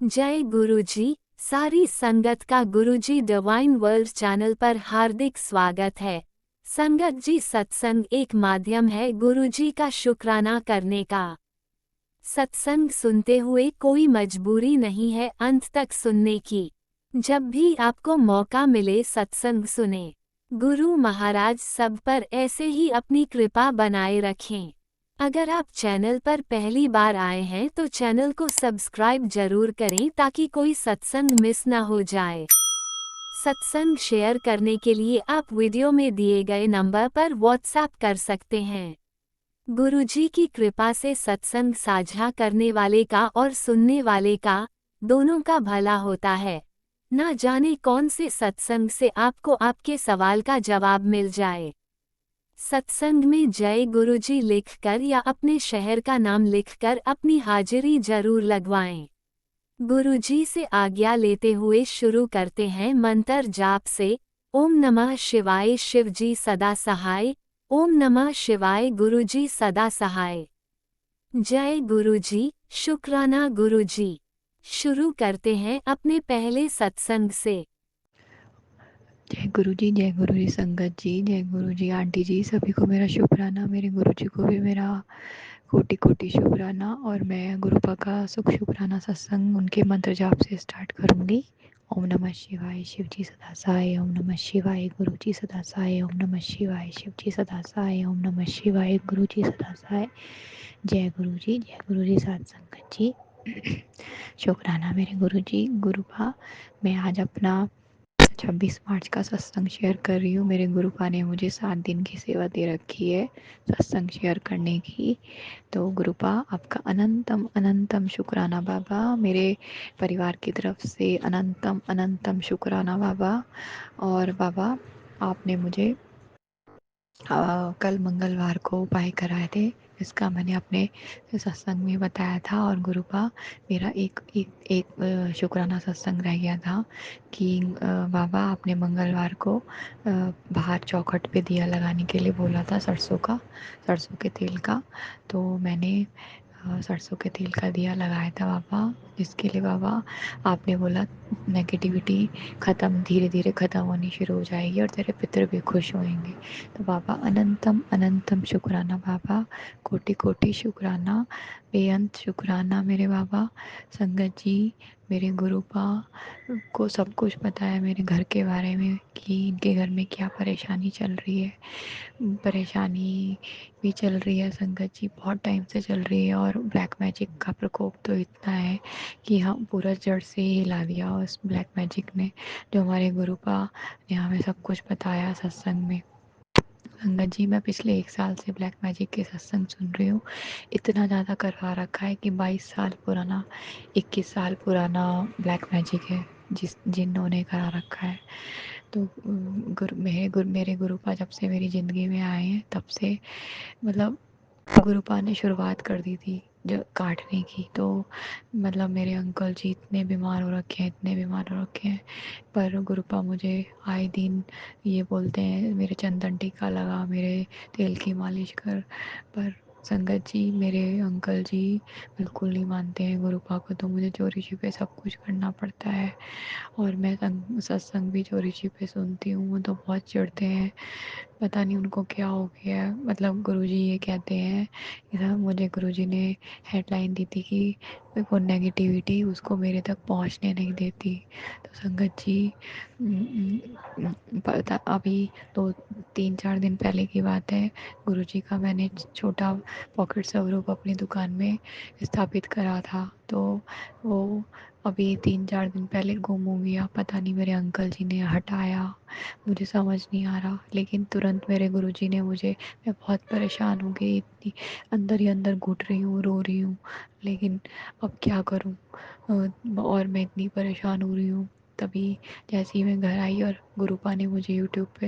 जय गुरुजी। सारी संगत का गुरुजी डिवाइन वर्ल्ड चैनल पर हार्दिक स्वागत है। संगत जी, सत्संग एक माध्यम है गुरुजी का शुक्राना करने का। सत्संग सुनते हुए कोई मजबूरी नहीं है अंत तक सुनने की। जब भी आपको मौका मिले सत्संग सुने। गुरु महाराज सब पर ऐसे ही अपनी कृपा बनाए रखें। अगर आप चैनल पर पहली बार आए हैं तो चैनल को सब्सक्राइब जरूर करें ताकि कोई सत्संग मिस ना हो जाए। सत्संग शेयर करने के लिए आप वीडियो में दिए गए नंबर पर व्हाट्सएप कर सकते हैं। गुरुजी की कृपा से सत्संग साझा करने वाले का और सुनने वाले का, दोनों का भला होता है। ना जाने कौन से सत्संग से आपको आपके सवाल का जवाब मिल जाए। सत्संग में जय गुरुजी लिखकर या अपने शहर का नाम लिखकर अपनी हाजिरी जरूर लगवाएं। गुरुजी से आज्ञा लेते हुए शुरू करते हैं मंत्र जाप से। ओम नमः शिवाय शिवजी सदा सहाय। ओम नमः शिवाय गुरुजी सदा सहाय। जय गुरुजी, शुक्राना गुरुजी। शुरू करते हैं अपने पहले सत्संग से। जय गुरु जी संगत जी, जय गुरु जी आंटी जी, सभी को मेरा शुक्राना। मेरे गुरु जी को भी मेरा कोटि कोटि शुक्राना। और मैं गुरुपा का शुक्राना सत्संग उनके मंत्र जाप से स्टार्ट करूंगी। ओम नमः शिवाय शिव जी सदा सहाय। ओम नमः शिवाय गुरु जी सदा सहाय। ओम नमः शिवाय शिव जी सदा सहाय। ओम नमः शिवाय गुरु जी सदा सहाय। जय गुरु जी साथ संगत जी। शुक्राना मेरे गुरु जी गुरुपा। मैं आज अपना 26 मार्च का सत्संग शेयर कर रही हूँ। मेरे गुरुपा ने मुझे 7 दिन की सेवा दे रखी है सत्संग शेयर करने की। तो गुरुपा आपका अनंतम अनंतम शुक्राना बाबा। मेरे परिवार की तरफ से अनंतम अनंतम शुक्राना बाबा। और बाबा, आपने मुझे कल मंगलवार को उपाय कराए थे, इसका मैंने अपने सत्संग में बताया था। और गुरुपा, मेरा एक एक एक शुक्राना सत्संग रह गया था कि बाबा आपने मंगलवार को बाहर चौखट पे दिया लगाने के लिए बोला था, सरसों के तेल का। तो मैंने सरसों के तेल का दिया लगाया था बाबा, जिसके लिए बाबा आपने बोला नेगेटिविटी ख़त्म, धीरे धीरे ख़त्म होनी शुरू हो जाएगी और तेरे पितर भी खुश होंगे। तो बाबा अनंतम अनंतम शुक्राना बाबा, कोटि कोटि शुक्राना, बेअंत शुक्राना मेरे बाबा। संगत जी, मेरे गुरुपा को सब कुछ पता है मेरे घर के बारे में कि इनके घर में क्या परेशानी चल रही है। परेशानी भी चल रही है संगत जी, बहुत टाइम से चल रही है। और ब्लैक मैजिक का प्रकोप तो इतना है कि हम पूरा जड़ से ही हिला दिया उस ब्लैक मैजिक ने, जो हमारे गुरुपा ने हमें सब कुछ बताया सत्संग में। संगत जी, मैं पिछले 1 साल से ब्लैक मैजिक के सत्संग सुन रही हूँ। इतना ज़्यादा करवा रखा है कि 22 साल पुराना, 21 साल पुराना ब्लैक मैजिक है जिन्होंने करा रखा है। तो मेरे गुरुपा जब से मेरी ज़िंदगी में आए हैं तब से, मतलब गुरुपा ने शुरुआत कर दी थी जो काटने की। तो मतलब मेरे अंकल जी इतने बीमार हो रखे हैं, इतने बीमार हो रखे हैं, पर गुरुपा मुझे आए दिन ये बोलते हैं मेरे चंदन टीका लगा, मेरे तेल की मालिश कर। पर संगत जी, मेरे अंकल जी बिल्कुल नहीं मानते हैं गुरुपा को, तो मुझे चोरी छिपे सब कुछ करना पड़ता है। और मैं सत्संग भी चोरी छिपे सुनती हूँ। वो तो बहुत चिढ़ते हैं, पता नहीं उनको क्या हो गया है। मतलब गुरुजी ये कहते हैं, इधर मुझे गुरुजी ने हेडलाइन दी थी कि वो नेगेटिविटी उसको मेरे तक पहुंचने नहीं देती। तो संगत जी, पता अभी 2 3 4 दिन पहले की बात है, गुरुजी का मैंने छोटा पॉकेट स्वरूप अपनी दुकान में स्थापित करा था। तो वो अभी 3 4 दिन पहले गुम हो गया, पता नहीं मेरे अंकल जी ने हटाया, मुझे समझ नहीं आ रहा। लेकिन तुरंत मेरे गुरुजी ने मुझे, मैं बहुत परेशान हो गई, इतनी अंदर ही अंदर घुट रही हूँ, रो रही हूँ, लेकिन अब क्या करूँ। और मैं इतनी परेशान हो रही हूँ। तभी जैसे ही मैं घर आई और गुरुपा ने मुझे यूट्यूब पे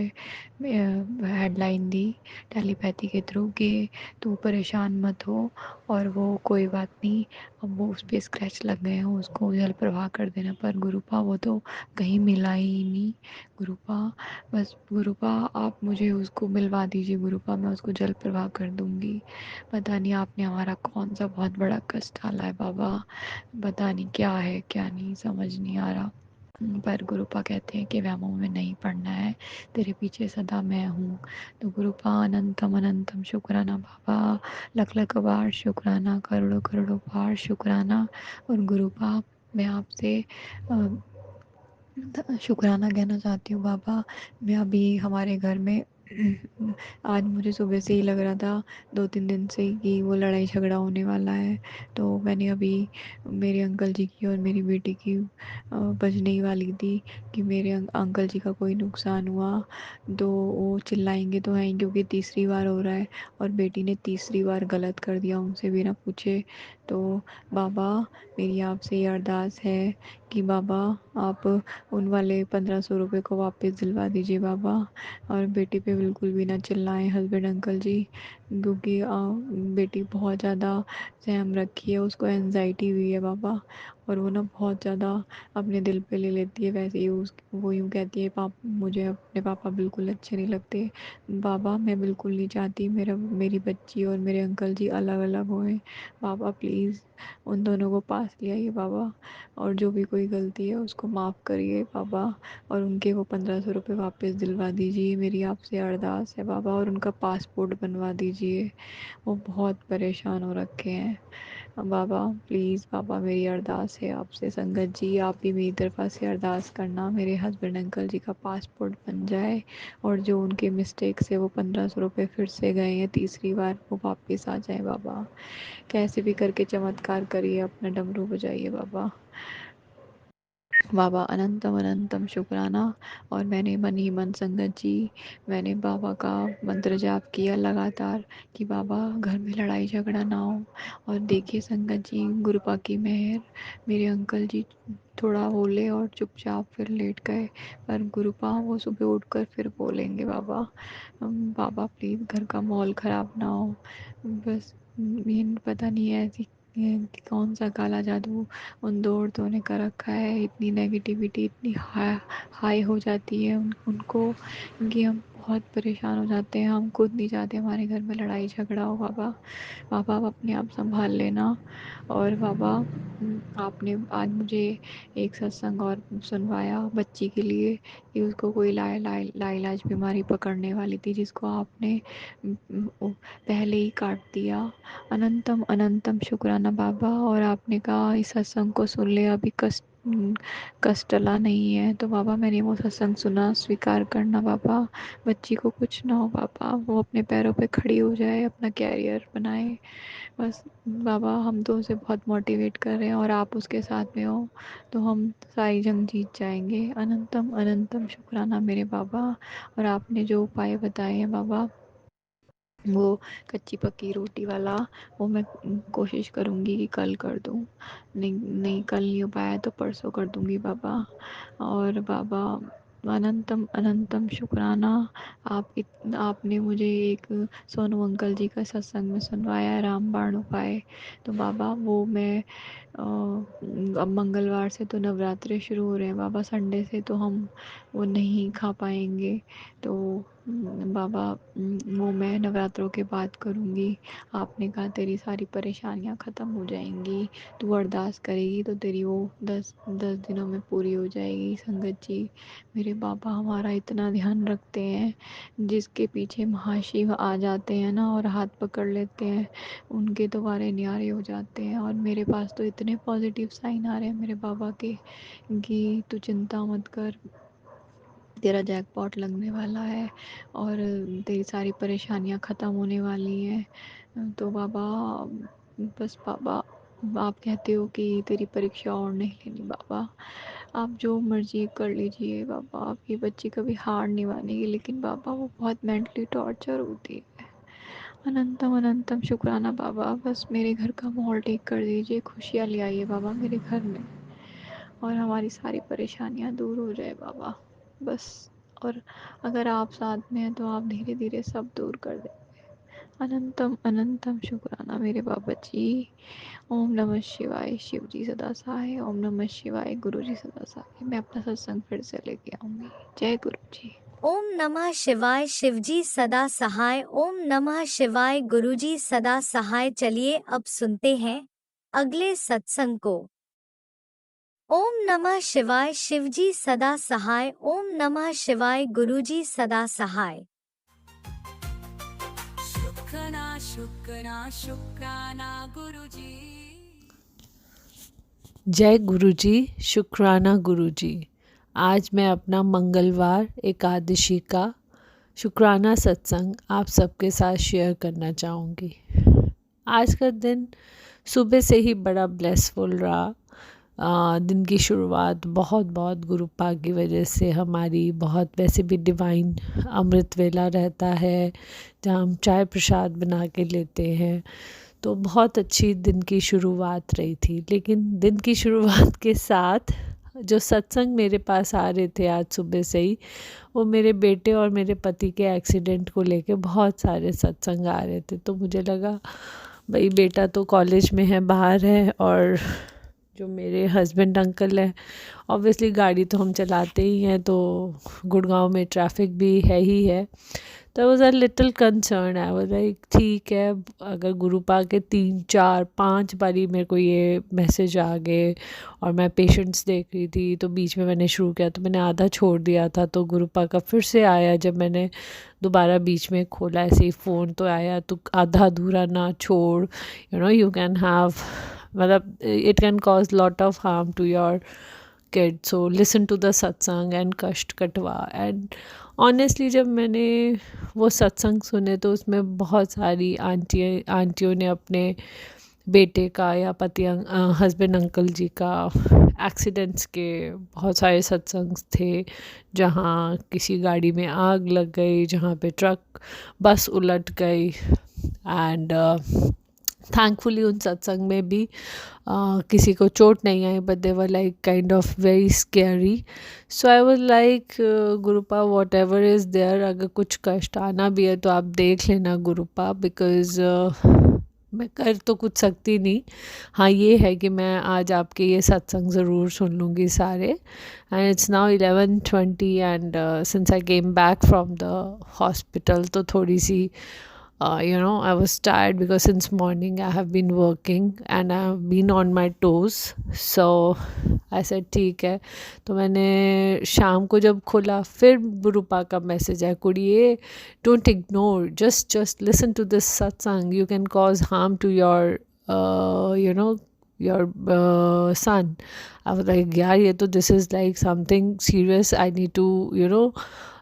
हेडलाइन दी टेलीपैथी के थ्रू कि तू परेशान मत हो और वो कोई बात नहीं, अब वो उस पर स्क्रैच लग गए हैं उसको जल प्रवाह कर देना। पर गुरुपा वो तो कहीं मिला ही नहीं। गुरुपा बस गुरुपा आप मुझे उसको मिलवा दीजिए गुरुपा, मैं उसको जल प्रवाह कर दूंगी। पता नहीं आपने हमारा कौन सा बहुत बड़ा कष्ट डाला है बाबा, पता नहीं क्या है क्या नहीं समझ नहीं आ रहा। पर गुरुपा कहते हैं कि वहमों में नहीं पड़ना है, तेरे पीछे सदा मैं हूँ। तो गुरुपा अनंतम अनंतम शुक्राना बाबा, लख लख बार शुक्राना, करोड़ों करोड़ों बार शुक्राना। और गुरुपा मैं आपसे शुक्राना कहना चाहती हूँ बाबा। मैं अभी हमारे घर में आज मुझे सुबह से ही लग रहा था 2-3 दिन से कि वो लड़ाई झगड़ा होने वाला है। तो मैंने अभी मेरे अंकल जी की और मेरी बेटी की बजने ही वाली थी कि मेरे अंकल जी का कोई नुकसान हुआ तो वो चिल्लाएंगे तो हैं, क्योंकि तीसरी बार हो रहा है और बेटी ने तीसरी बार गलत कर दिया उनसे बिना पूछे। तो बाबा मेरी आपसे ये अरदास है कि बाबा आप उन वाले 1500 रुपये को वापस दिलवा दीजिए बाबा, और बेटी पे बिल्कुल भी ना चिल्लाएं हस्बैंड अंकल जी, क्योंकि बेटी बहुत ज़्यादा सहम रखी है, उसको एनजाइटी हुई है बाबा। और वो ना बहुत ज़्यादा अपने दिल पे ले लेती है, वैसे ही वो यूँ कहती है मुझे अपने पापा बिल्कुल अच्छे नहीं लगते। बाबा मैं बिल्कुल नहीं चाहती मेरी बच्ची और मेरे अंकल जी अलग अलग होएं। बाबा प्लीज़ उन दोनों को पास ले आइए बाबा, और जो भी कोई गलती है उसको माफ़ करिए बाबा, और उनके वो 1500 रुपये वापस दिलवा दीजिए, मेरी आपसे अरदास है बाबा। और उनका पासपोर्ट बनवा दीजिए, वो बहुत परेशान हो रखे हैं बाबा। प्लीज़ बाबा मेरी अरदास है आपसे, संगत जी आप भी मेरी तरफा से अरदास करना मेरे हस्बैंड अंकल जी का पासपोर्ट बन जाए, और जो उनके मिस्टेक से वो 1500 रुपये फिर से गए हैं तीसरी बार वो वापस आ जाए बाबा। कैसे भी करके चमत्कार करिए, अपना डमरू बजाइए बाबा। बाबा अनंतम अनंतम शुक्राना। और मैंने मन ही मन संगत जी मैंने बाबा का मंत्र जाप किया लगातार कि बाबा घर में लड़ाई झगड़ा ना हो। और देखिए संगत जी गुरुपा की मेहर, मेरे अंकल जी थोड़ा बोले और चुपचाप फिर लेट गए, पर गुरुपा वो सुबह उठकर फिर बोलेंगे बाबा। बाबा प्लीज़ घर का माहौल ख़राब ना हो। बस ये पता नहीं है ऐसी कि कौन सा काला जादू उन दो औरतों ने कर रखा है, इतनी नेगेटिविटी इतनी हाई हो जाती है उनको कि हम बहुत परेशान हो जाते हैं। हम खुद नहीं चाहते हमारे घर में लड़ाई झगड़ा हो बाबा। बाबा आप अपने आप संभाल लेना। और बाबा आपने आज मुझे एक सत्संग और सुनवाया बच्ची के लिए कि उसको कोई लाइलाज बीमारी पकड़ने वाली थी, जिसको आपने पहले ही काट दिया। अनंतम अनंतम शुक्राना बाबा। और आपने कहा इस सत्संग को सुन ले, अभी कष्ट टला नहीं है। तो बाबा मैंने वो सत्संग सुना, स्वीकार करना बाबा, बच्ची को कुछ ना हो बाबा, वो अपने पैरों पे खड़ी हो जाए, अपना कैरियर बनाए। बस बाबा हम तो उसे बहुत मोटिवेट कर रहे हैं और आप उसके साथ में हो तो हम सारी जंग जीत जाएंगे। अनंतम अनंतम शुक्राना मेरे बाबा। और आपने जो उपाय बताए हैं बाबा, वो कच्ची पक्की रोटी वाला, वो मैं कोशिश करूँगी कि कल कर दूँ। नहीं नहीं कल नहीं हो पाया तो परसों कर दूँगी बाबा। और बाबा अनंतम अनंतम शुक्राना। आपने मुझे एक सोनू अंकल जी का सत्संग में सुनवाया रामबाण उपाय। तो बाबा वो मैं अब मंगलवार से तो नवरात्रे शुरू हो रहे हैं बाबा, संडे से तो हम वो नहीं खा पाएंगे। तो बाबा वो मैं नवरात्रों के बाद करूँगी। आपने कहा तेरी सारी परेशानियाँ ख़त्म हो जाएंगी, तू अरदास करेगी तो तेरी वो 10 10 दिनों में पूरी हो जाएगी। संगत जी मेरे बाबा हमारा इतना ध्यान रखते हैं, जिसके पीछे महाशिव आ जाते हैं ना और हाथ पकड़ लेते हैं उनके तो वारे न्यारे हो जाते हैं। और मेरे पास तो इतने पॉजिटिव साइन आ रहे हैं मेरे बाबा के कि तू चिंता मत कर, तेरा जैकपॉट लगने वाला है और तेरी सारी परेशानियां ख़त्म होने वाली हैं। तो बाबा बस बाबा आप कहते हो कि तेरी परीक्षा और नहीं लेनी बाबा, आप जो मर्जी कर लीजिए बाबा, आपकी बच्ची कभी हार नहीं मानेगी, लेकिन बाबा वो बहुत मेंटली टॉर्चर होती है। अनंतम अनंतम शुक्राना बाबा, बस मेरे घर का माहौल ठीक कर दीजिए, खुशियाँ ले आइए बाबा मेरे घर में। और हमारी सारी परेशानियाँ दूर हो जाए बाबा, बस। और अगर आप साथ में हैं तो आप धीरे धीरे सब दूर कर दें। अनंतम अनंतम शुक्राना मेरे बाबा जी। ओम नमः शिवाय, शिव जी सदा सहाय। ओम नमः शिवाय, गुरु जी सदा सहाय। मैं अपना सत्संग फिर से लेके आऊँगी। जय गुरु जी। ओम नमः शिवाय, शिवजी सदा सहाय। ओम नमः शिवाय, गुरुजी सदा सहाय। चलिए अब सुनते हैं अगले सत्संग को। ओम नमः शिवाय, शिवजी सदा सहाय। ओम नमः शिवाय, गुरुजी सदा सहाय। शुक्राना शुक्राना शुक्राना गुरुजी। जय गुरुजी, शुक्राना गुरुजी। आज मैं अपना मंगलवार एकादशी का शुक्राना सत्संग आप सबके साथ शेयर करना चाहूँगी। आज का दिन सुबह से ही बड़ा ब्लेसफुल रहा। दिन की शुरुआत बहुत बहुत गुरु पाक की वजह से हमारी बहुत, वैसे भी डिवाइन अमृत वेला रहता है जहाँ हम चाय प्रसाद बना के लेते हैं, तो बहुत अच्छी दिन की शुरुआत रही थी। लेकिन दिन की शुरुआत के साथ जो सत्संग मेरे पास आ रहे थे आज सुबह से ही, वो मेरे बेटे और मेरे पति के एक्सीडेंट को लेके बहुत सारे सत्संग आ रहे थे। तो मुझे लगा भाई बेटा तो कॉलेज में है, बाहर है, और जो मेरे हस्बैंड अंकल हैं, ऑब्वियसली गाड़ी तो हम चलाते ही हैं, तो गुड़गांव में ट्रैफिक भी है ही है। तो I was a little concern. I was like ठीक है, अगर गुरु पाक के 3 4 5 बारी मेरे को ये मैसेज आ गए और मैं पेशेंट्स देख रही थी, तो बीच में मैंने शुरू किया तो मैंने आधा छोड़ दिया था, तो गुरु पाक का फिर से आया। जब मैंने दोबारा बीच में खोला ऐसे ही फ़ोन, तो आया तो आधा अधूरा ना छोड़, यू कैन हैव, मतलब it can cause lot of harm to your kid, so listen to the satsang and कष्ट कटवा। एंड ऑनेस्टली जब मैंने वो सत्संग सुने तो उसमें बहुत सारी आंटियों ने अपने बेटे का या पति हस्बैंड अंकल जी का एक्सीडेंट्स के बहुत सारे सत्संग थे, जहाँ किसी गाड़ी में आग लग गई, जहाँ पे ट्रक बस उलट गई। एंड थैंकफुली उन सत्संग में भी किसी को चोट नहीं आई, but they were like kind of very scary. So I was like Gurupa, whatever is there, अगर कुछ कष्ट आना भी है तो आप देख लेना गुरुपा, बिकॉज मैं कर तो कुछ सकती नहीं। हाँ ये है कि मैं आज आपके ये सत्संग ज़रूर सुन लूँगी सारे। And it's now 11:20 and since I came back from the hospital, तो थोड़ी सी I was tired because since morning I have been working and I have been on my toes. So I said ठीक है। तो मैंने शाम को जब खोला, फिर गुरुपा का मैसेज है, कुड़िए don't ignore, just listen to this satsang, you can cause harm to your your son. I was like यार ये तो this is like something serious, I need to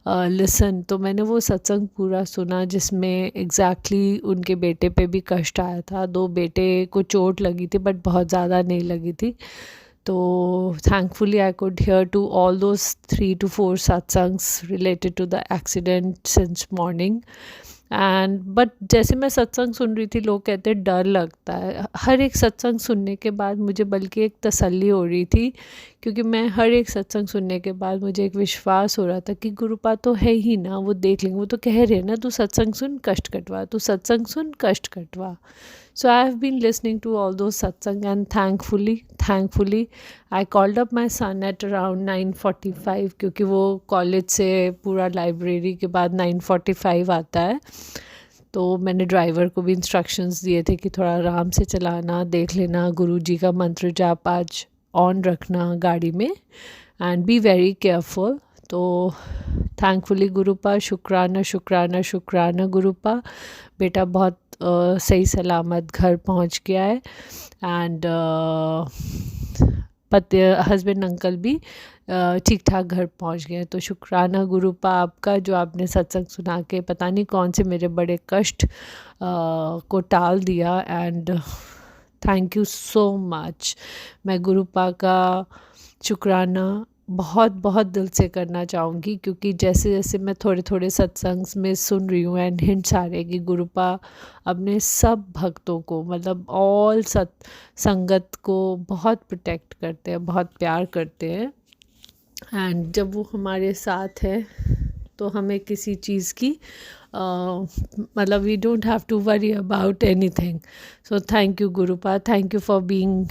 listen. तो मैंने वो सत्संग पूरा सुना जिसमें एग्जैक्टली उनके बेटे पे भी कष्ट आया था। 2 बेटे को चोट लगी थी बट बहुत ज़्यादा नहीं लगी थी। तो thankfully I could hear to all those 3 to 4 satsangs related to the accident since morning. And but जैसे मैं सत्संग सुन रही थी, लोग कहते हैं डर लगता है। हर एक सत्संग सुनने के बाद मुझे बल्कि एक तसल्ली हो रही थी, क्योंकि मैं हर एक सत्संग सुनने के बाद मुझे एक विश्वास हो रहा था कि गुरुपा तो है ही ना, वो देख लेंगे, वो तो कह रहे हैं ना, तू सत्संग सुन कष्ट कटवा, तू सत्संग सुन कष्ट कटवा। So I have been listening to all those satsang, and thankfully I called up my son at around 9:45, क्योंकि वो कॉलेज से पूरा लाइब्रेरी के बाद 9:45 आता है। तो मैंने ड्राइवर को भी इंस्ट्रक्शंस दिए थे कि थोड़ा आराम से चलाना, देख लेना, गुरुजी का मंत्र जाप आज ऑन रखना गाड़ी में, एंड बी वेरी केयरफुल। तो थैंकफुली गुरुपा, शुक्राना शुक्राना शुक्राना गुरुपा, बेटा बहुत सही सलामत घर पहुंच गया है। एंड पति हस्बैंड अंकल भी ठीक ठाक घर पहुंच गए। तो शुक्राना गुरुपा आपका, जो आपने सत्संग सुना के पता नहीं कौन से मेरे बड़े कष्ट को टाल दिया। And thank you so much. मैं गुरुपा का शुक्राना बहुत बहुत दिल से करना चाहूँगी, क्योंकि जैसे जैसे मैं थोड़े थोड़े सत्संग में सुन रही हूँ एंड हिंट्स आ रहे हैं कि गुरुपा अपने सब भक्तों को, मतलब ऑल संगत को बहुत प्रोटेक्ट करते हैं, बहुत प्यार करते हैं। एंड जब वो हमारे साथ है तो हमें किसी चीज़ की मतलब we don't have to worry about anything. So thank you Gurupa, thank you for being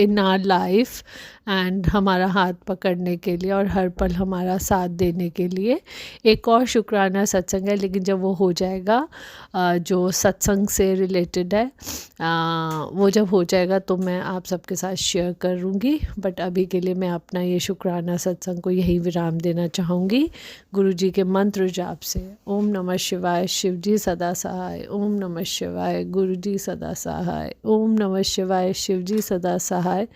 in our life and हमारा हाथ पकड़ने के लिए और हर पल हमारा साथ देने के लिए। एक और शुक्राना सत्संग है, लेकिन जब वो हो जाएगा जो सत्संग से रिलेटेड है, वो जब हो जाएगा तो मैं आप सबके साथ शेयर करूँगी। बट अभी के लिए मैं अपना ये शुक्राना सत्संग को यही विराम देना चाहूँगी गुरु जी के मंत्र जाप से। ओम नमः शिवाय, शिव जी सदा सहाय। ओम नमः शिवाय, गुरु जी सदा सहाय। ओम नमः शिवाय, शिव जी सदा सहाय।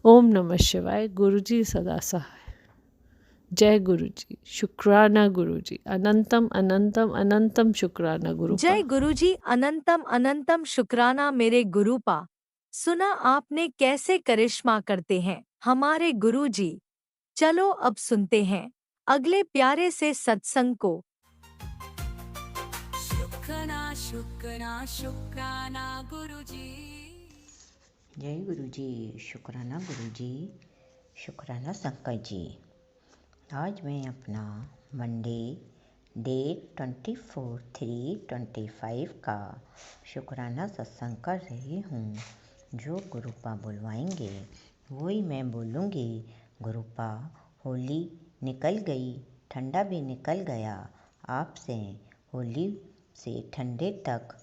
ओम नमः शिवाय, गुरु जी सदा सहाय। जय गुरु जी, शुक्राना गुरु जी, अनंतम अनंतम अनंतम शुक्राना गुरुपा। जय गुरुजी, अनंतम अनंतम शुक्राना मेरे गुरुपा। सुना आपने कैसे करिश्मा करते हैं हमारे गुरुजी। चलो अब सुनते हैं अगले प्यारे से सत्संग को। शुक्राना शुक्राना शुक्राना गुरुजी। जय गुरु जी, शुक्राना गुरु जी, शुक्राना शंकर जी। आज मैं अपना मंडे डेट 24/3/25 का शुक्राना सत्संग कर रही हूँ। जो गुरुपा बुलवाएंगे वही मैं बोलूँगी। गुरुपा, होली निकल गई, ठंडा भी निकल गया। आपसे होली से ठंडे तक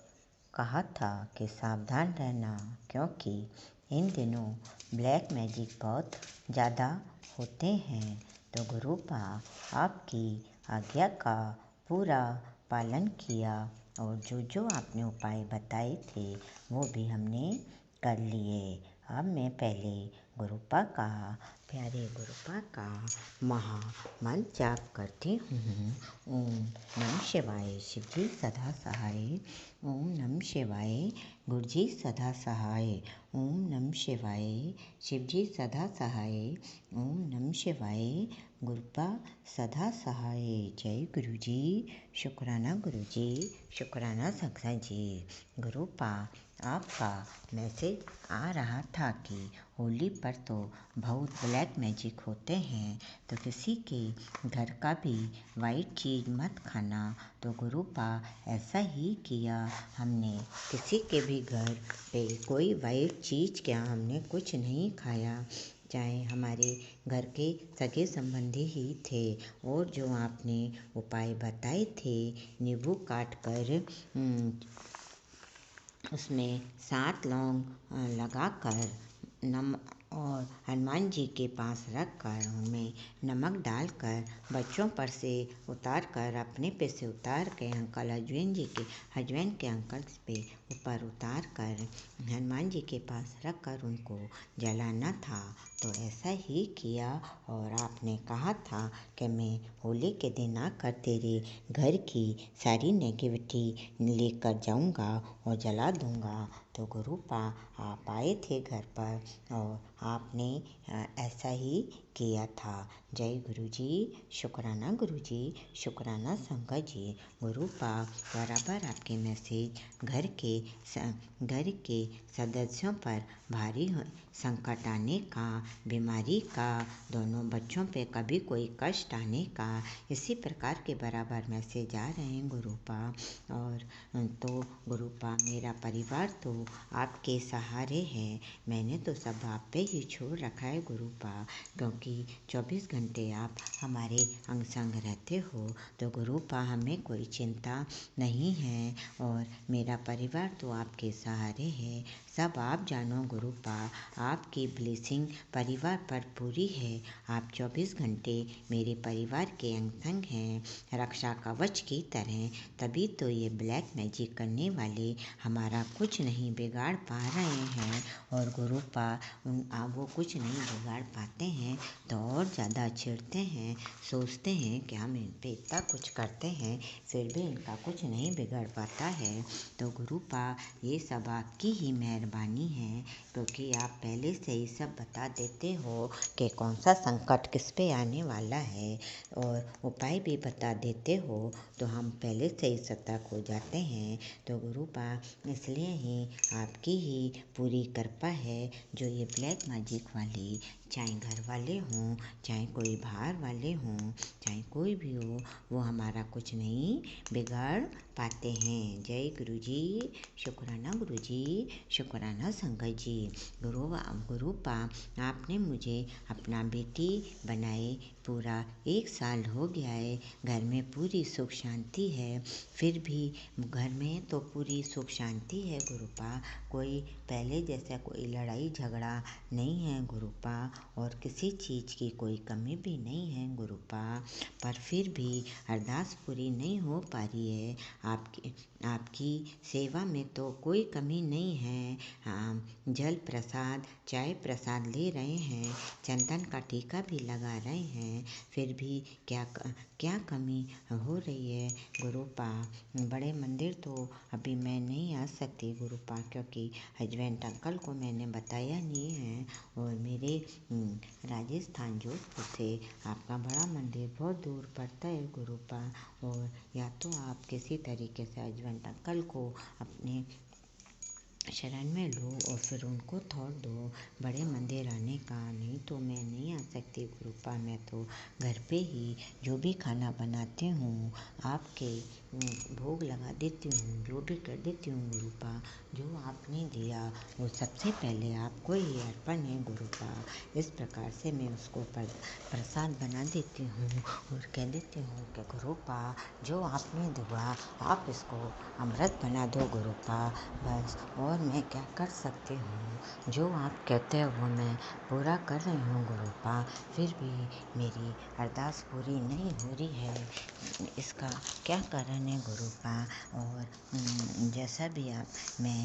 कहा था कि सावधान रहना, क्योंकि इन दिनों ब्लैक मैजिक बहुत ज़्यादा होते हैं। तो गुरुपा आपकी आज्ञा का पूरा पालन किया और जो आपने उपाय बताए थे वो भी हमने कर लिए। अब मैं पहले गुरुपा का, प्यारे गुरुपा का महामंत्र जाप करती हूँ। ओम नमः शिवाय, शिव जी सदा सहाय। ओम नमः शिवाय, गुरु जी सदा सहाय। ओम नमः शिवाय, शिव जी सदा सहाय। ओम नमः शिवाय, गुरुपा सदा सहाय। जय गुरु जी, शुक्राना गुरु जी, शुक्राना शंकर जी। गुरुपा, आपका मैसेज आ रहा था कि होली पर तो बहुत ब्लैक मैजिक होते हैं, तो किसी के घर का भी वाइट चीज़ मत खाना। तो गुरुपा ऐसा ही किया हमने। किसी के भी घर पे कोई वाइट चीज़ क्या, हमने कुछ नहीं खाया, चाहे हमारे घर के सगे संबंधी ही थे। और जो आपने उपाय बताए थे, नींबू काट कर उसमें 7 लौंग लगाकर और हनुमान जी के पास रख कर उनमें नमक डालकर बच्चों पर से उतार कर अपने पे से उतार के अंकल हजबैंड के अंकल पे ऊपर उतार कर हनुमान जी के पास रख कर उनको जलाना था। तो ऐसा ही किया और आपने कहा था कि मैं होली के दिन आकर तेरे घर की सारी नेगेटिविटी लेकर जाऊंगा और जला दूंगा। तो गुरुपा आप आए थे घर पर और आपने ऐसा ही किया था। जय गुरु जी, शुक्राना गुरु जी, शुक्राना शंकर जी। गुरुपा बराबर आपके मैसेज घर के सदस्यों पर भारी संकट आने का, बीमारी का, दोनों बच्चों पे कभी कोई कष्ट आने का, इसी प्रकार के बराबर मैसेज आ रहे हैं गुरुपा। और तो गुरुपा मेरा परिवार तो आपके सहारे है। मैंने तो सब आप पे ही छोड़ रखा है गुरुपा, क्योंकि 24 घंटे आप हमारे अंग संग रहते हो। तो गुरुपा हमें कोई चिंता नहीं है और मेरा परिवार तो आपके सहारे है। सब आप जानो गुरुपा, आपकी ब्लेसिंग परिवार पर पूरी है। आप 24 घंटे मेरे परिवार के अंग संग हैं, रक्षा कवच की तरह। तभी तो ये ब्लैक मैजिक करने वाले हमारा कुछ नहीं बिगाड़ पा रहे हैं। और गुरुपा वो कुछ नहीं बिगाड़ पाते हैं तो और ज़्यादा चिढ़ते हैं, सोचते हैं कि हम इन पे इतना कुछ करते हैं फिर भी इनका कुछ नहीं बिगड़ पाता है। तो गुरुपा ये सब आपकी ही मेहर मेहरबानी है, क्योंकि आप पहले से ही सब बता देते हो कि कौन सा संकट किस पे आने वाला है, और उपाय भी बता देते हो, तो हम पहले से ही सतर्क हो जाते हैं। तो गुरुपा इसलिए ही आपकी ही पूरी कृपा है, जो ये ब्लैक मैजिक वाली, चाहे घर वाले हों, चाहे कोई बाहर वाले हों, चाहे कोई भी हो, वो हमारा कुछ नहीं बिगाड़ पाते हैं। जय गुरु जी, शुक्राना गुरु जी, शुक्राना संगत जी। गुरुपा आपने मुझे अपना बेटी बनाए पूरा 1 साल हो गया है। घर में पूरी सुख शांति है, फिर भी घर में तो पूरी सुख शांति है गुरुपा। कोई पहले जैसा कोई लड़ाई झगड़ा नहीं है गुरुपा, और किसी चीज़ की कोई कमी भी नहीं है गुरुपा। पर फिर भी अरदास पूरी नहीं हो पा रही है। आपकी सेवा में तो कोई कमी नहीं है। जल प्रसाद, चाय प्रसाद ले रहे हैं, चंदन का टीका भी लगा रहे हैं, फिर भी क्या कमी हो रही है गुरुपा। बड़े मंदिर तो अभी मैं नहीं आ सकती गुरुपा, क्योंकि हस्बैंड अंकल को मैंने बताया नहीं है, और मेरे राजस्थान जोधपुर से आपका बड़ा मंदिर बहुत दूर पड़ता है गुरुपा। और या तो आप किसी तरीके से हस्बैंड अंकल को अपने शरण में लो और फिर उनको थोड़ दो बड़े मंदिर आने का। नहीं तो मैं नहीं आ सकती गुरुपा। मैं तो घर पे ही जो भी खाना बनाती हूँ आपके भोग लगा देती हूँ, जो भी कर देती हूँ गुरुपा। जो आपने दिया वो सबसे पहले आपको ही अर्पण है गुरुपा। इस प्रकार से मैं उसको प्रसाद बना देती हूँ और कह देती हूँ कि गुरुपा जो आपने दिया आप इसको अमृत बना दो गुरुपा, बस। और मैं क्या कर सकती हूँ, जो आप कहते हो वो मैं पूरा कर रही हूँ गुरुपा। फिर भी मेरी अरदास पूरी नहीं हो रही है, इसका क्या कारण है गुरुपा। और जैसा भी आप मैं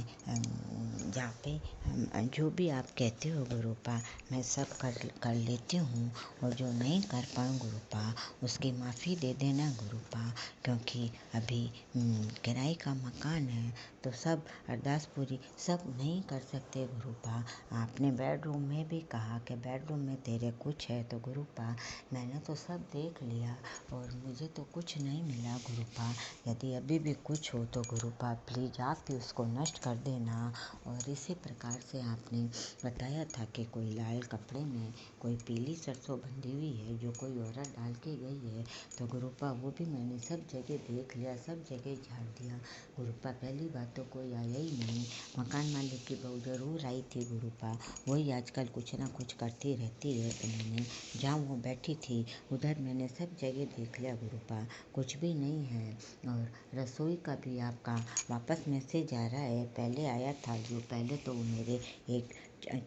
जहाँ पे जो भी आप कहते हो गुरुपा मैं सब कर लेती हूँ, और जो नहीं कर पाऊँ गुरुपा उसकी माफ़ी दे देना गुरुपा। क्योंकि अभी किराए का मकान है, तो सब अरदास पूरी सब नहीं कर सकते गुरुपा। आपने बेडरूम में भी कहा कि बेडरूम में तेरे कुछ है, तो गुरुपा मैंने तो सब देख लिया और मुझे तो कुछ नहीं मिला गुरुपा। यदि अभी भी कुछ हो तो गुरुपा प्लीज़ आप भी उसको नष्ट कर देना। और इसी प्रकार से आपने बताया था कि कोई लाल कपड़े में कोई पीली सरसों बंधी हुई है जो कोई औरत डाल के गई है, तो गुरुपा वो भी मैंने सब जगह देख लिया, सब जगह झाड़ दिया गुरुपा। पहली बात तो कोई आया ही नहीं, मकान मालिक की बहू जरूर आई थी गुरुपा, वही आजकल कुछ ना कुछ करती रहती है। तो मैंने जहाँ वो बैठी थी उधर मैंने सब जगह देख लिया गुरुपा, कुछ भी नहीं है। और रसोई का भी आपका वापस मैसेज आ रहा है, पहले आया था जो पहले तो मेरे एक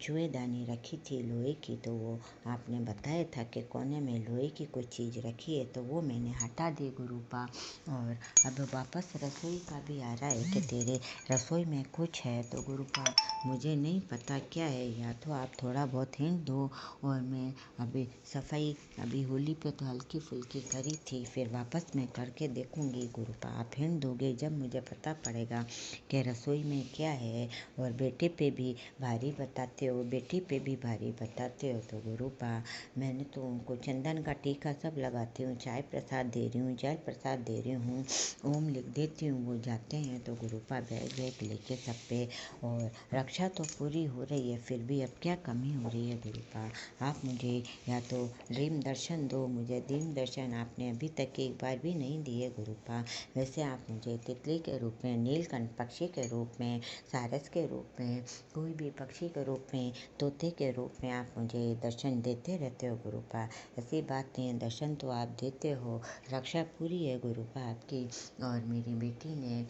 चूहेदानी रखी थी लोहे की, तो वो आपने बताया था कि कोने में लोहे की कोई चीज़ रखी है, तो वो मैंने हटा दी गुरुपा। और अब वापस रसोई का भी आ रहा है कि तेरे रसोई में कुछ है, तो गुरुपा मुझे नहीं पता क्या है, या तो आप थोड़ा बहुत हिंट दो। और मैं अभी सफाई अभी होली पे तो हल्की फुल्की करी थी, फिर वापस मैं करके देखूंगी गुरुपा। आप हिंट दोगे जब मुझे पता पड़ेगा कि रसोई में क्या है। और बेटे पे भी भारी बताते हो, बेटी पे भी भारी बताते हो, तो गुरुपा मैंने तो उनको चंदन का टीका सब लगाती हूँ, चाय प्रसाद दे रही हूँ, जल प्रसाद दे रही हूँ, ओम लिख देती हूँ, वो जाते हैं तो गुरुपा बैग वैग लेके सब पे। और रक्षा तो पूरी हो रही है, फिर भी अब क्या कमी हो रही है गुरुपा। आप मुझे या तो ड्रीम दर्शन दो, मुझे ड्रीम दर्शन आपने अभी तक एक बार भी नहीं दिए गुरुपा। वैसे आप मुझे तितली के रूप में, नीलकंठ पक्षी के रूप में, सारस के रूप में, कोई भी पक्षी के रूप में, तोते के रूप में आप मुझे दर्शन देते रहते हो गुरुपा। ऐसी बात नहीं है, दर्शन तो आप देते हो, रक्षा पूरी है गुरुपा आपकी। और मेरी बेटी ने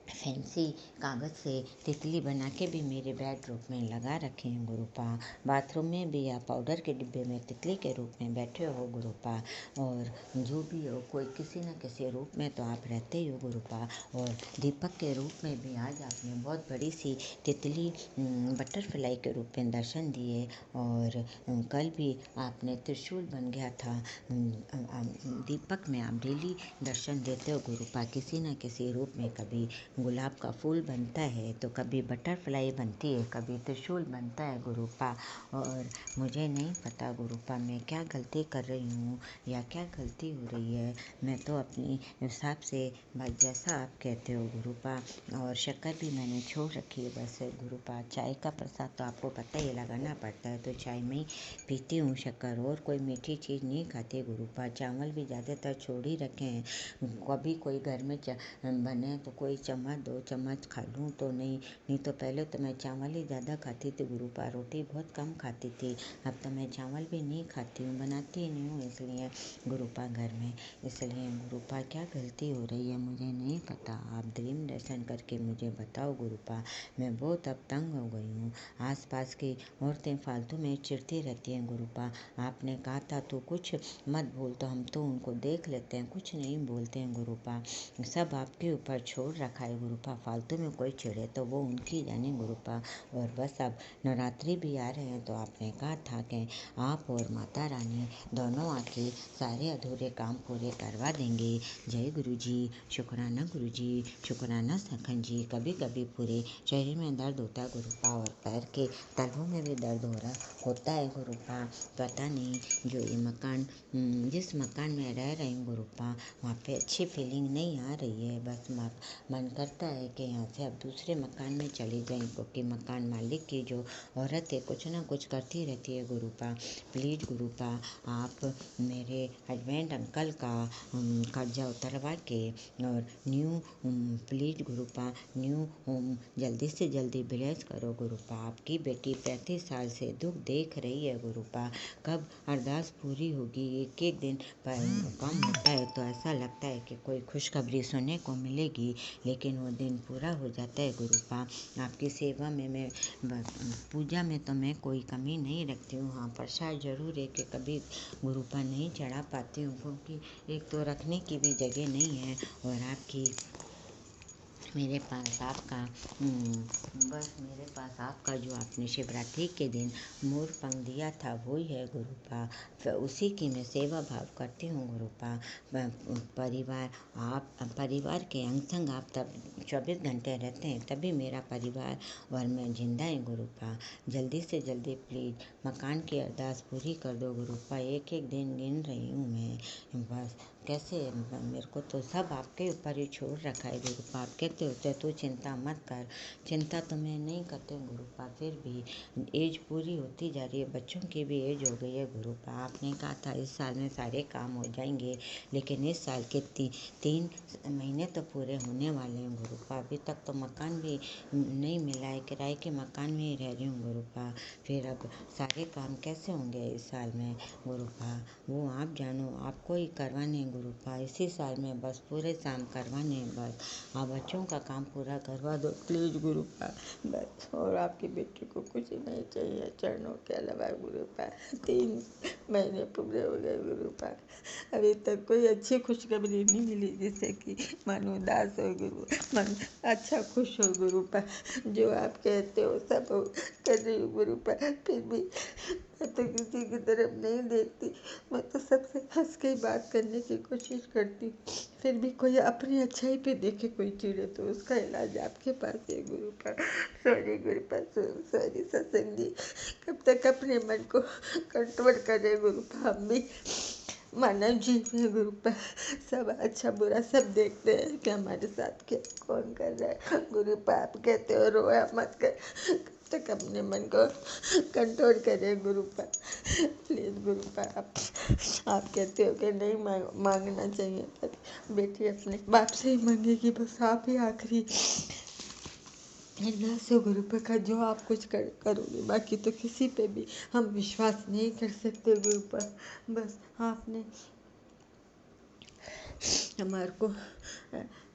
फैंसी कागज़ से तितली बना के भी मेरे बेडरूम में लगा रखे हैं गुरुपा। बाथरूम में भी आप पाउडर के डिब्बे में तितली के रूप में बैठे हो गुरुपा। और जो भी हो, कोई किसी न किसी रूप में तो आप रहते ही हो गुरुपा। और दीपक के रूप में भी आज आपने बहुत बड़ी सी तितली बटरफ्लाई के रूप में दर्शन दिए। और कल भी आपने त्रिशूल बन गया था। दीपक में आप डेली दर्शन देते हो गुरुपा, किसी न किसी रूप में, कभी गुलाब का फूल बनता है तो कभी बटरफ्लाई बनती है, कभी त्रिशूल बनता है गुरुपा। और मुझे नहीं पता गुरुपा मैं क्या गलती कर रही हूँ या क्या गलती हो रही है। मैं तो अपनी हिसाब से बस जैसा आप कहते हो गुरुपा। और शक्कर भी मैंने छोड़ रखी है बस गुरुपा। चाय का प्रसाद तो आपको पता ही लगाना पड़ता है, तो चाय में ही पीती हूँ शक्कर, और कोई मीठी चीज़ नहीं खाती गुरुपा। चावल भी ज़्यादातर छोड़ ही रखे हैं। कभी कोई घर में बने तो कोई चम्मच 2 चम्मच खा लूँ तो नहीं तो पहले तो मैं चावल ही ज़्यादा खाती थी गुरुपा, रोटी बहुत कम खाती थी। अब तो मैं चावल भी नहीं खाती हूँ, बनाती ही नहीं हूँ इसलिए गुरुपा घर में। इसलिए गुरुपा क्या गलती हो रही है मुझे नहीं पता। आप ड्रीम दर्शन करके मुझे बताओ गुरुपा। मैं बहुत अब तंग हो गई हूँ। आसपास की औरतें फालतू में चिढ़ती रहती हैं गुरुपा। आपने कहा था तो कुछ मत बोल, तो हम तो उनको देख लेते हैं, कुछ नहीं बोलते हैं गुरुपा। सब आपके ऊपर छोड़ रखा है गुरुपा। फालतू में कोई चिढ़े तो वो उनकी जाने गुरुपा। और बस अब नवरात्रि भी आ रहे हैं तो आपने कहा था कि आप और माता रानी दोनों आके सारे अधूरे काम पूरे करवा देंगे। जय गुरुजी, शुक्राना गुरुजी, शुक्राना सखन जी। कभी कभी पूरे शरीर में दर्द होता है गुरुपा, और पैर के तलवों में भी दर्द होता है गुरुपा। पता नहीं जो ये मकान जिस मकान में रह रही हूँ गुरुपा, वहाँ पे अच्छी फीलिंग नहीं आ रही है। बस मन करता है कि यहाँ से अब दूसरे मकान में चली जाएं, क्योंकि मकान मालिक की जो औरत है कुछ ना कुछ करती रहती है गुरुपा। प्लीज़ गुरुपा आप मेरे हस्बैंड अंकल का कर्जा उतरवा के और न्यू प्लीज़ गुरुपा न्यू होम जल्दी से जल्दी ब्लेस करो गुरुपा। आपकी बेटी 35 साल से दुख देख रही है गुरुपा। कब अरदास पूरी होगी? एक एक दिन पर कम होता है तो ऐसा लगता है कि कोई खुशखबरी सुनने को मिलेगी, लेकिन वो दिन पूरा हो जाता है गुरुपा। आपकी सेवा में मैं पूजा में तो मैं कोई कमी नहीं रखती हूँ। हाँ, प्रसाद जरूर है कि कभी गुरुपा नहीं चढ़ा पाती हूँ, क्योंकि एक तो रखने की भी जगह नहीं है, और आपकी मेरे पास आपका जो आपने शिवरात्रि के दिन मोर पंख दिया था वही है गुरुपा। फिर उसी की मैं सेवा भाव करती हूँ गुरुपा। परिवार के अंग संग आप तब 24 घंटे रहते हैं, तभी मेरा परिवार और मैं जिंदा है गुरुपा। जल्दी से जल्दी प्लीज़ मकान की अरदास पूरी कर दो गुरुपा। एक एक दिन गिन रही हूँ मैं, बस कैसे मेरे को तो सब आपके ऊपर ही छोड़ रखा है गुरुपा। आप कहते होते तो चिंता मत कर, चिंता तो मैं नहीं करती हूँ गुरुपा। फिर भी एज पूरी होती जा रही है, बच्चों की भी एज हो गई है गुरुपा। आपने कहा था इस साल में सारे काम हो जाएंगे, लेकिन इस साल के 3 महीने तो पूरे होने वाले हैं गुरुपा। अभी तक तो मकान भी नहीं मिला है, किराए के मकान में ही रह रही हूँ गुरुपा। फिर अब सारे काम कैसे होंगे इस साल में गुरुपा? वो आप जानो, आपको ही करवाने हैं गुरुपा। इसी साल में बस पूरे शाम करवाने हैं बस। आप बच्चों का काम पूरा करवा दो प्लीज़ गुरुपा, बस। और आपकी बेटी को कुछ नहीं चाहिए चरणों के अलावा गुरुपा। 3 महीने पूरे हो गए गुरुपा, अभी तक कोई अच्छी खुशखबरी नहीं मिली जिससे कि मन उदास हो मन अच्छा खुश हो गुरुपा। जो आप कहते हो सब कर रही हूँ गुरुपा, फिर भी मैं तो किसी की तरफ नहीं देखती। मैं तो सबसे हंस के बात करने की कोशिश करती, फिर भी कोई अपनी अच्छाई पे देखे कोई चिड़े तो उसका इलाज आपके पास है गुरुपा। सॉरी गुरुपा, सॉरी सत्संग जी। कब तक अपने मन को कंट्रोल करे गुरुपा? हम भी मानव जीव है गुरुपा, सब अच्छा बुरा सब देखते हैं कि हमारे साथ क्या कौन कर रहा है गुरुपा। आप कहते हो रोया मत कर, कब तक अपने मन को कंट्रोल करें गुरुपा? प्लीज़ गुरुपा आप कहते हो कि नहीं मांगना चाहिए, पर बेटी अपने बाप से ही मांगेगी, बस आप ही आखिरी अरदास हो गुरुपा का, जो आप कुछ करोगे। बाकी तो किसी पे भी हम विश्वास नहीं कर सकते गुरुपा। बस आपने हमारे को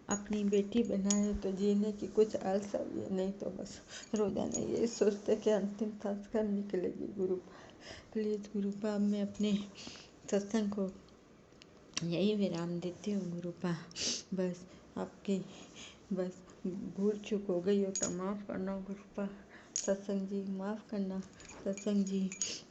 अपनी बेटी बनाए तो जीने की कुछ आशा भी है, नहीं तो बस रोजाना ये सोचते कि अंतिम संस्कार निकलेगी गुरुपा। प्लीज़ गुरुपा मैं अपने सत्संग को यही विराम देती हूँ गुरुपा। बस आपकी बस भूल चूक हो गई हो तो माफ़ करना गुरुपा। सत्संग जी माफ़ करना। सत्संग जी।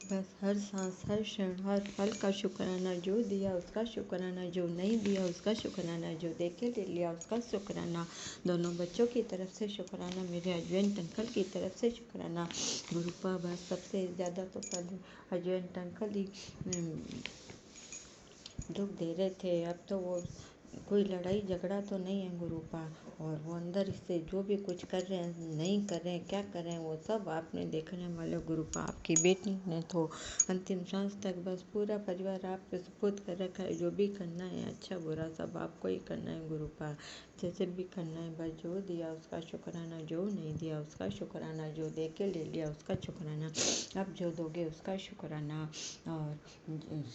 बस हर सांस, हर क्षण, हर पल का शुक्राना, जो दिया उसका शुक्राना, जो नहीं दिया उसका शुक्राना, जो दे के ले लिया उसका शुक्राना, दोनों बच्चों की तरफ से शुक्राना, मेरे हस्बैंड अंकल की तरफ से शुक्राना। गुरुपा बस सबसे ज़्यादा तो पहले हस्बैंड अंकल ही दुख दे रहे थे। अब तो वो कोई लड़ाई झगड़ा तो नहीं है गुरुपा, और वो अंदर से जो भी कुछ कर रहे हैं, नहीं कर रहे हैं, क्या कर रहे हैं, वो सब आपने देखने वाले गुरुपा। आपकी बेटी ने तो अंतिम सांस तक बस पूरा परिवार आप पे सुपुर्द कर रखा है। जो भी करना है, अच्छा बुरा सब आपको ही करना है गुरुपा, जैसे भी करना है। बस जो दिया उसका शुक्राना, जो नहीं दिया उसका शुक्राना, जो दे के ले लिया उसका शुक्राना, अब जो दोगे उसका शुक्राना, और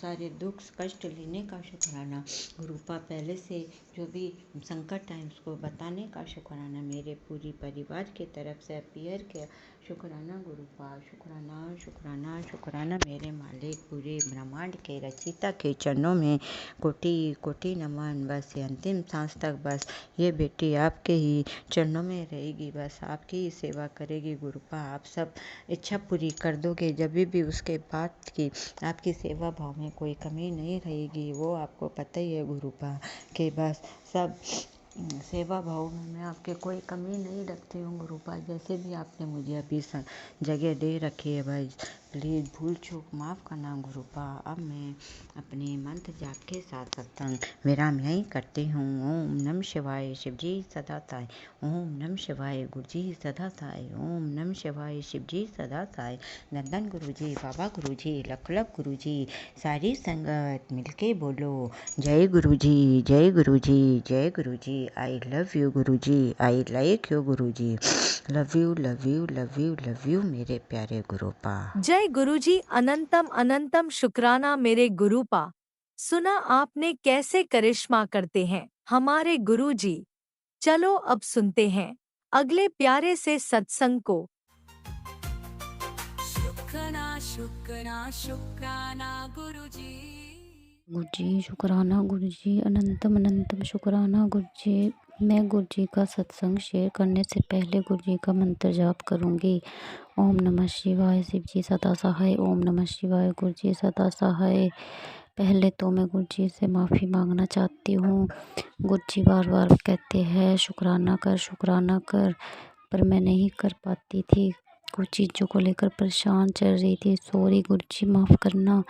सारे दुख कष्ट लेने का शुक्राना गुरुपा। पहले से जो भी संकट है उसको बताने का शुक्राना, मेरे पूरी परिवार की तरफ से अपीयर के शुक्राना गुरुपा। शुक्राना शुक्राना शुक्राना, मेरे मालिक पूरे ब्रह्मांड के रचिता के चरणों में कोटि कोटि नमन। बस ये अंतिम सांस तक बस ये बेटी आपके ही चरणों में रहेगी, बस आपकी ही सेवा करेगी गुरुपा। आप सब इच्छा पूरी कर दोगे, जब भी उसके बाद की आपकी सेवा भाव में कोई कमी नहीं रहेगी, वो आपको पता ही है गुरुपा, कि बस सब सेवा भाव में मैं आपके कोई कमी नहीं रखती हूँ गुरुपा। जैसे भी आपने मुझे अभी जगह दे रखी है, भाई प्लीज़ भूल चूक माफ़ करना गुरुपा। अब मैं अपने मंत्र जाप के साथ सत्संग विराम यहीं करती हूँ। ओम नमः शिवाय, शिव जी सदा साई। ओम नमः शिवाय, गुरु जी सदा साई। ओम नमः शिवाय, शिव जी सदा साई। नंदन गुरु जी, बाबा गुरु जी, लख लख गुरु जी, सारी संगत मिलके बोलो जय गुरु जी, जय गुरु जी, जय गुरु जी। I love you Guru ji, I like you Guru ji. Love you love you love you love you मेरे प्यारे गुरुपा। जय गुरुजी। अनंतम अनंतम शुक्राना मेरे गुरुपा। सुना आपने कैसे करिश्मा करते हैं हमारे गुरुजी। चलो अब सुनते हैं अगले प्यारे से सत्संग को। शुक्राना शुक्राना शुक्राना गुरुजी। गुरुजी शुक्राना, गुरुजी अनंतम अनंतम शुक्राना गुरुजी। मैं गुरुजी का सत्संग शेयर करने से पहले गुरुजी का मंत्र जाप करूंगी। ओम नमः शिवाय, शिव जी सदा सहाय। ओम नमः शिवाय, गुरुजी सदा सहाय। पहले तो मैं गुरुजी से माफ़ी मांगना चाहती हूँ। गुरुजी बार बार कहते हैं शुक्राना कर, पर मैं नहीं कर पाती थी। कुछ चीज़ों को लेकर परेशान चल रही थी। सॉरी गुरुजी, माफ़ करना।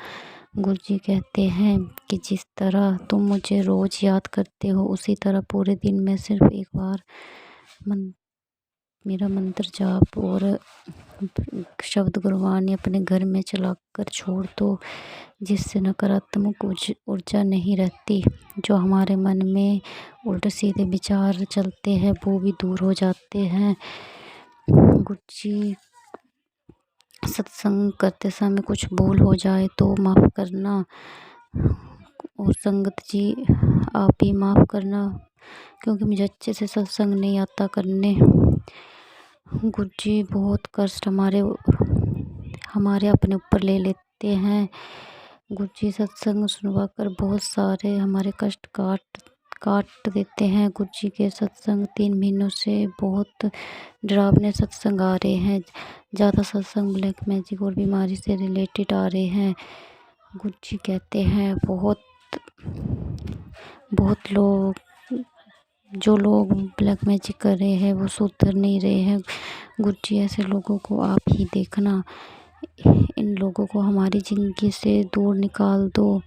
गुरुजी कहते हैं कि जिस तरह तुम मुझे रोज़ याद करते हो, उसी तरह पूरे दिन में सिर्फ एक बार मेरा मंत्र जाप और शब्द गुरबानी अपने घर में चलाकर छोड़ दो, जिससे नकारात्मक ऊर्जा नहीं रहती। जो हमारे मन में उल्टे सीधे विचार चलते हैं वो भी दूर हो जाते हैं। गुरुजी सत्संग करते समय कुछ भूल हो जाए तो माफ़ करना, और संगत जी आप भी माफ़ करना, क्योंकि मुझे अच्छे से सत्संग नहीं आता करने। गुरुजी बहुत कष्ट हमारे अपने ऊपर ले लेते हैं। गुरुजी सत्संग सुनवा कर बहुत सारे हमारे कष्ट काट देते हैं। गुरुजी के सत्संग 3 महीनों से बहुत डरावने सत्संग आ रहे हैं। ज़्यादा सत्संग ब्लैक मैजिक और बीमारी से रिलेटेड आ रहे हैं। गुरुजी कहते हैं बहुत जो लोग ब्लैक मैजिक कर रहे हैं वो सुधर नहीं रहे हैं। गुरुजी ऐसे लोगों को आप ही देखना, इन लोगों को हमारी ज़िंदगी से दूर निकाल दो।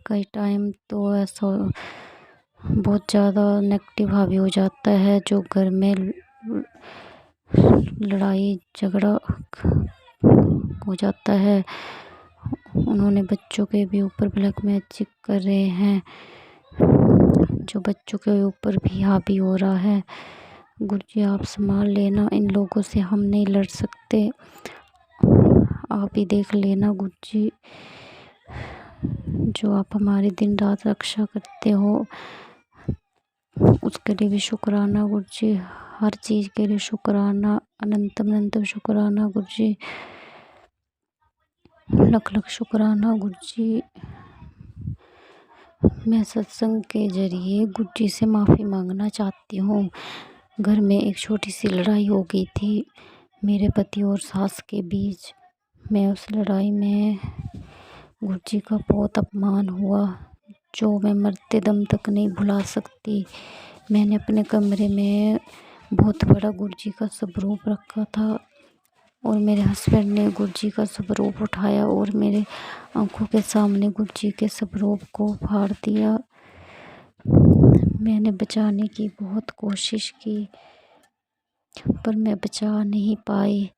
कई टाइम तो ऐसा बहुत ज़्यादा नेगेटिव हावी हो जाता है, जो घर में लड़ाई झगड़ा हो जाता है। उन्होंने बच्चों के भी ऊपर ब्लैक मैजिक कर रहे हैं, जो बच्चों के ऊपर भी हावी हो रहा है। गुरुजी आप संभाल लेना, इन लोगों से हम नहीं लड़ सकते, आप ही देख लेना गुरुजी। जो आप हमारी दिन रात रक्षा करते हो उसके लिए भी शुक्राना गुरुजी। हर चीज़ के लिए शुक्राना, अनंतम अनंतम शुक्राना गुरुजी। लख लख शुक्राना गुरुजी। मैं सत्संग के जरिए गुरुजी से माफ़ी मांगना चाहती हूँ। घर में एक छोटी सी लड़ाई हो गई थी। मेरे पति और सास के बीच में उस लड़ाई में गुरुजी का बहुत अपमान हुआ, जो मैं मरते दम तक नहीं भुला सकती। मैंने अपने कमरे में बहुत बड़ा गुरुजी का स्वरूप रखा था और मेरे हस्बैंड ने गुरुजी का स्वरूप उठाया और मेरे आंखों के सामने गुरुजी के स्वरूप को फाड़ दिया। मैंने बचाने की बहुत कोशिश की पर मैं बचा नहीं पाई।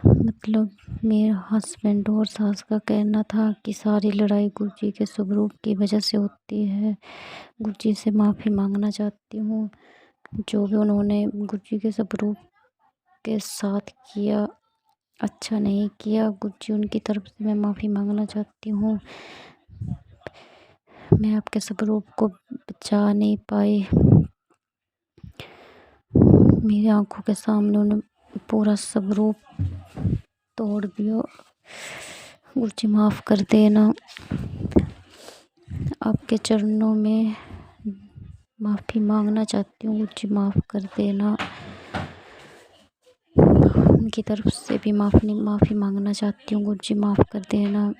मतलब मेरे हस्बैंड और सास का कहना था कि सारी लड़ाई गुरुजी के स्वरूप की वजह से होती है। गुरुजी से माफ़ी मांगना चाहती हूँ, जो भी उन्होंने गुरुजी के स्वरूप के साथ किया अच्छा नहीं किया। गुरुजी उनकी तरफ से मैं माफ़ी मांगना चाहती हूँ। मैं आपके स्वरूप को बचा नहीं पाई। मेरी आंखों के सामने उन्होंने पूरा स्वरूप तोड़ दिया। गुरुजी माफ़ कर देना। आपके चरणों में माफ़ी मांगना चाहती हूँ, गुरुजी माफ़ कर देना। उनकी तरफ से भी माफ़ी मांगना चाहती हूँ, गुरुजी माफ़ कर देना।